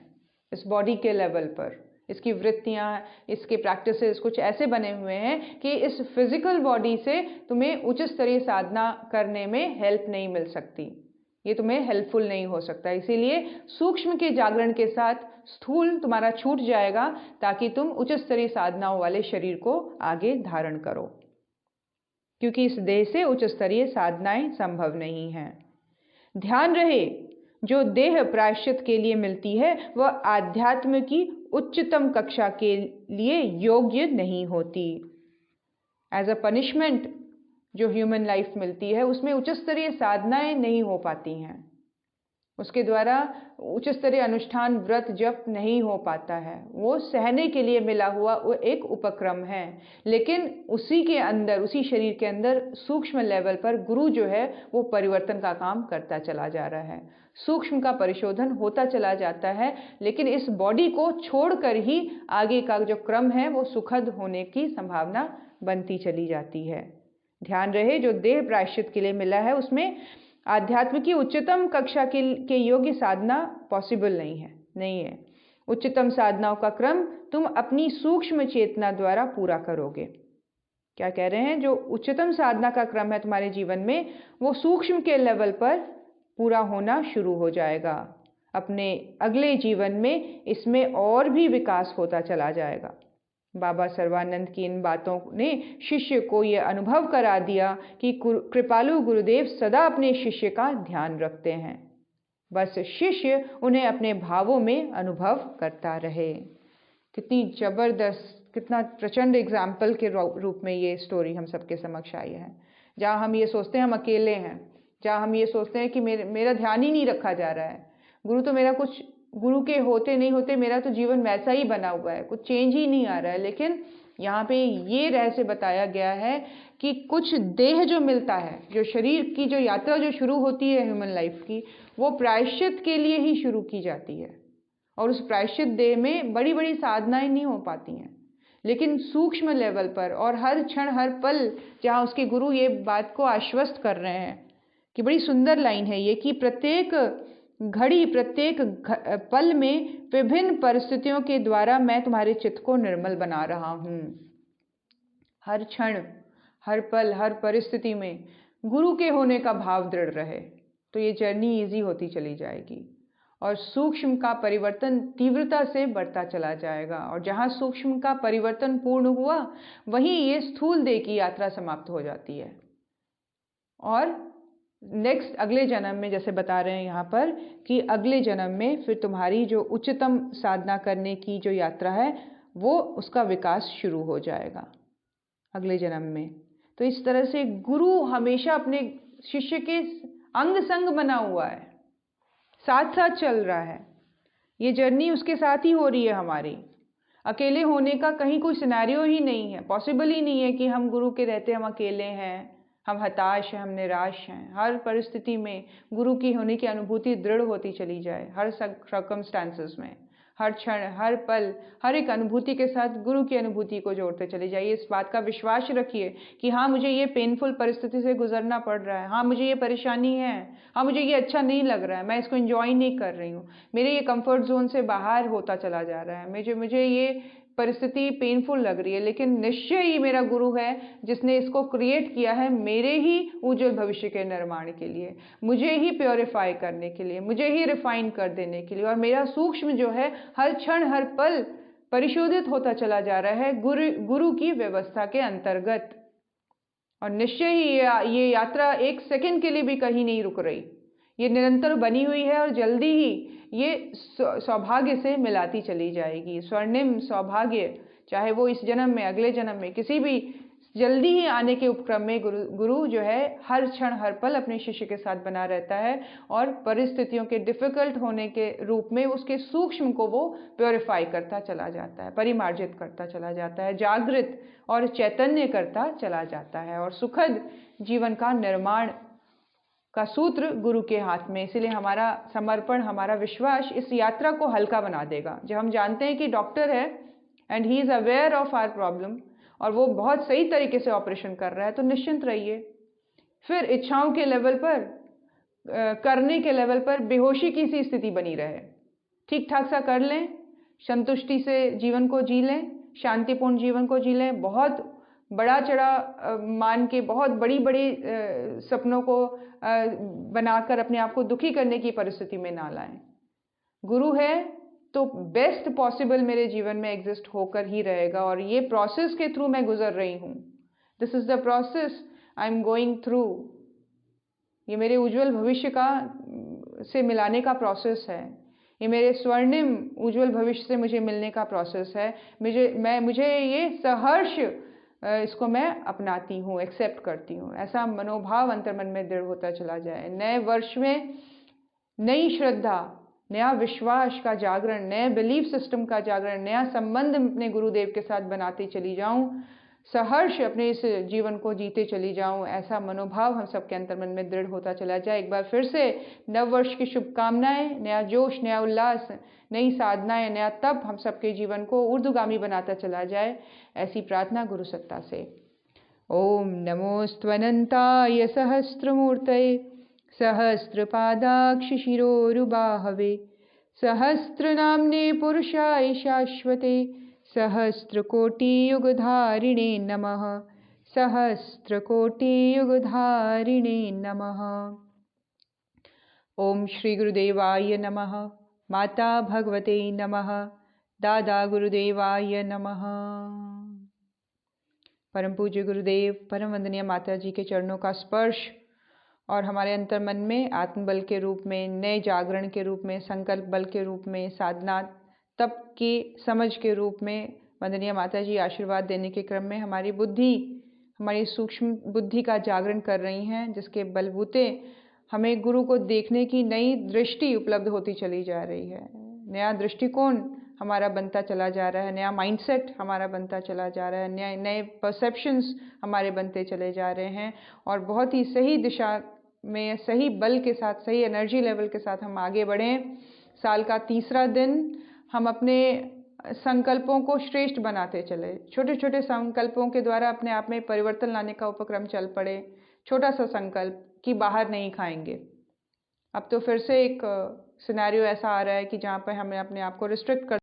इस बॉडी के लेवल पर इसकी वृत्तियां, इसके प्रैक्टिसेस कुछ ऐसे बने हुए हैं कि इस फिजिकल बॉडी से तुम्हें उच्च स्तरीय साधना करने में हेल्प नहीं मिल सकती, ये तुम्हें हेल्पफुल नहीं हो सकता। इसीलिए सूक्ष्म के जागरण के साथ स्थूल तुम्हारा छूट जाएगा, ताकि तुम उच्च स्तरीय साधनाओं वाले शरीर को आगे धारण करो, क्योंकि इस देह से उच्च स्तरीय साधनाएं संभव नहीं हैं। ध्यान रहे, जो देह प्रायश्चित के लिए मिलती है वह आध्यात्म की उच्चतम कक्षा के लिए योग्य नहीं होती। एज अ पनिशमेंट जो ह्यूमन लाइफ मिलती है उसमें उच्च स्तरीय साधनाएं नहीं हो पाती हैं, उसके द्वारा उच्च स्तरीय अनुष्ठान, व्रत, जप नहीं हो पाता है। वो सहने के लिए मिला हुआ वो एक उपक्रम है, लेकिन उसी के अंदर, उसी शरीर के अंदर सूक्ष्म लेवल पर गुरु जो है वो परिवर्तन का काम करता चला जा रहा है, सूक्ष्म का परिशोधन होता चला जाता है। लेकिन इस बॉडी को छोड़कर ही आगे का जो क्रम है वो सुखद होने की संभावना बनती चली जाती है। ध्यान रहे, जो देह प्रायश्चित के लिए मिला है उसमें आध्यात्म की उच्चतम कक्षा के योग्य साधना पॉसिबल नहीं है। उच्चतम साधनाओं का क्रम तुम अपनी सूक्ष्म चेतना द्वारा पूरा करोगे। क्या कह रहे हैं? जो उच्चतम साधना का क्रम है तुम्हारे जीवन में, वो सूक्ष्म के लेवल पर पूरा होना शुरू हो जाएगा। अपने अगले जीवन में इसमें और भी विकास होता चला जाएगा। बाबा सर्वानंद की इन बातों ने शिष्य को यह अनुभव करा दिया कि कृपालु गुरुदेव सदा अपने शिष्य का ध्यान रखते हैं, बस शिष्य उन्हें अपने भावों में अनुभव करता रहे। कितनी जबरदस्त, कितना प्रचंड एग्जाम्पल के रूप में ये स्टोरी हम सबके समक्ष आई है। जहाँ हम ये सोचते हैं हम अकेले हैं, जहाँ हम ये सोचते हैं कि मेरा ध्यान ही नहीं रखा जा रहा है, गुरु तो मेरा कुछ, गुरु के होते नहीं होते मेरा तो जीवन वैसा ही बना हुआ है, कुछ चेंज ही नहीं आ रहा है। लेकिन यहाँ पे ये रहस्य बताया गया है कि कुछ देह जो मिलता है, जो शरीर की जो यात्रा जो शुरू होती है ह्यूमन लाइफ की, वो प्रायश्चित के लिए ही शुरू की जाती है। और उस प्रायश्चित देह में बड़ी बड़ी साधनाएं नहीं हो पाती हैं, लेकिन सूक्ष्म लेवल पर और हर क्षण हर पल, जहाँ उसके गुरु ये बात को आश्वस्त कर रहे हैं कि बड़ी सुंदर लाइन है ये, कि प्रत्येक घड़ी, प्रत्येक पल में विभिन्न परिस्थितियों के द्वारा मैं तुम्हारे चित्त को निर्मल बना रहा हूँ। हर क्षण, हर पल, हर परिस्थिति में गुरु के होने का भाव दृढ़ रहे तो ये जर्नी इजी होती चली जाएगी और सूक्ष्म का परिवर्तन तीव्रता से बढ़ता चला जाएगा। और जहाँ सूक्ष्म का परिवर्तन पूर्ण हुआ, वहीं ये स्थूल देह की यात्रा समाप्त हो जाती है। और नेक्स्ट अगले जन्म में, जैसे बता रहे हैं यहाँ पर, कि अगले जन्म में फिर तुम्हारी जो उच्चतम साधना करने की जो यात्रा है वो, उसका विकास शुरू हो जाएगा अगले जन्म में। तो इस तरह से गुरु हमेशा अपने शिष्य के अंग संग बना हुआ है, साथ साथ चल रहा है। ये जर्नी उसके साथ ही हो रही है हमारी। अकेले होने का कहीं कोई सिनेरियो ही नहीं है, पॉसिबल ही नहीं है कि हम गुरु के रहते हम अकेले हैं, हम हताश हैं, हम निराश हैं। हर परिस्थिति में गुरु की होने की अनुभूति दृढ़ होती चली जाए, हर सर्कमस्टांसेस में, हर क्षण, हर पल, हर एक अनुभूति के साथ गुरु की अनुभूति को जोड़ते चले जाइए। इस बात का विश्वास रखिए कि हाँ, मुझे ये पेनफुल परिस्थिति से गुजरना पड़ रहा है, हाँ मुझे ये परेशानी है, हाँ मुझे ये अच्छा नहीं लग रहा है, मैं इसको एंजॉय नहीं कर रही हूँ, मेरे ये कंफर्ट जोन से बाहर होता चला जा रहा है, मुझे ये परिस्थिति पेनफुल लग रही है, लेकिन निश्चय ही मेरा गुरु है जिसने इसको क्रिएट किया है मेरे ही उज्जवल भविष्य के निर्माण के लिए, मुझे ही प्योरीफाई करने के लिए, मुझे ही रिफाइन कर देने के लिए। और मेरा सूक्ष्म जो है हर क्षण हर पल परिशोधित होता चला जा रहा है गुरु की व्यवस्था के अंतर्गत। और निश्चय ही ये यात्रा एक सेकंड के लिए भी कहीं नहीं रुक रही, ये निरंतर बनी हुई है और जल्दी ही ये सौभाग्य से मिलाती चली जाएगी। स्वर्णिम सौभाग्य, चाहे वो इस जन्म में, अगले जन्म में, किसी भी जल्दी ही आने के उपक्रम में गुरु जो है हर क्षण हर पल अपने शिष्य के साथ बना रहता है और परिस्थितियों के डिफ़िकल्ट होने के रूप में उसके सूक्ष्म को वो प्योरीफाई करता चला जाता है, परिमार्जित करता चला जाता है, जागृत और चैतन्य करता चला जाता है और सुखद जीवन का निर्माण का सूत्र गुरु के हाथ में। इसीलिए हमारा समर्पण, हमारा विश्वास इस यात्रा को हल्का बना देगा। जब हम जानते हैं कि डॉक्टर है and he is aware of our problem और वो बहुत सही तरीके से ऑपरेशन कर रहा है, तो निश्चिंत रहिए। फिर इच्छाओं के लेवल पर, करने के लेवल पर बेहोशी की सी स्थिति बनी रहे, ठीक ठाक सा कर लें, संतुष्टि से जीवन को जी लें, शांतिपूर्ण जीवन को जी लें, बहुत बड़ा चढ़ा मान के बहुत बड़ी बड़ी सपनों को बनाकर अपने आप को दुखी करने की परिस्थिति में ना लाएं। गुरु है तो बेस्ट पॉसिबल मेरे जीवन में एग्जिस्ट होकर ही रहेगा और ये प्रोसेस के थ्रू मैं गुजर रही हूँ। This is the process I am going through. ये मेरे उज्जवल भविष्य का से मिलाने का प्रोसेस है। ये मेरे स्वर्णिम उज्जवल भविष्य से मुझे मिलने का प्रोसेस है। मुझे ये सहर्ष इसको मैं अपनाती हूँ, एक्सेप्ट करती हूँ। ऐसा मनोभाव अंतर्मन में दृढ़ होता चला जाए। नए वर्ष में नई श्रद्धा, नया विश्वास का जागरण, नए बिलीफ सिस्टम का जागरण, नया संबंध अपने गुरुदेव के साथ बनाती चली जाऊं, सहर्ष अपने इस जीवन को जीते चली जाऊं, ऐसा मनोभाव हम सबके अंतर्मन में दृढ़ होता चला जाए। एक बार फिर से नव वर्ष की शुभकामनाएं, नया जोश, नया उल्लास, नई साधनाएं, नया तप हम सबके जीवन को ऊर्ध्वगामी बनाता चला जाए, ऐसी प्रार्थना गुरु सत्ता से। ओम नमोस्त्वनंताय सहस्त्रमूर्तये सहस्रपादाक्ष शिरोरुबाहवे सहस्रनाम्ने पुरुषाय शाश्वते सहस्रकोटियुगधारिणे नमः सहस्रकोटियुगधारिणे नमः। ओम श्री गुरुदेवाय नमः। माता भगवते नमः। दादा गुरुदेवाय नमः। परम पूज्य गुरुदेव, परम वंदनीय माता जी के चरणों का स्पर्श और हमारे अंतर्मन में आत्मबल के रूप में, नए जागरण के रूप में, संकल्प बल के रूप में, साधना तप की समझ के रूप में वंदनीय माता जी आशीर्वाद देने के क्रम में हमारी बुद्धि, हमारी सूक्ष्म बुद्धि का जागरण कर रही हैं, जिसके बलबूते हमें गुरु को देखने की नई दृष्टि उपलब्ध होती चली जा रही है। नया दृष्टिकोण हमारा बनता चला जा रहा है, नया माइंडसेट हमारा बनता चला जा रहा है, नए परसेप्शंस हमारे बनते चले जा रहे हैं और बहुत ही सही दिशा में, सही बल के साथ, सही एनर्जी लेवल के साथ हम आगे बढ़ें। साल का तीसरा दिन, हम अपने संकल्पों को श्रेष्ठ बनाते चले। छोटे छोटे संकल्पों के द्वारा अपने आप में परिवर्तन लाने का उपक्रम चल पड़े। छोटा सा संकल्प कि बाहर नहीं खाएंगे। अब तो फिर से एक सिनेरियो ऐसा आ रहा है कि जहाँ पर हमें अपने आप को रिस्ट्रिक्ट कर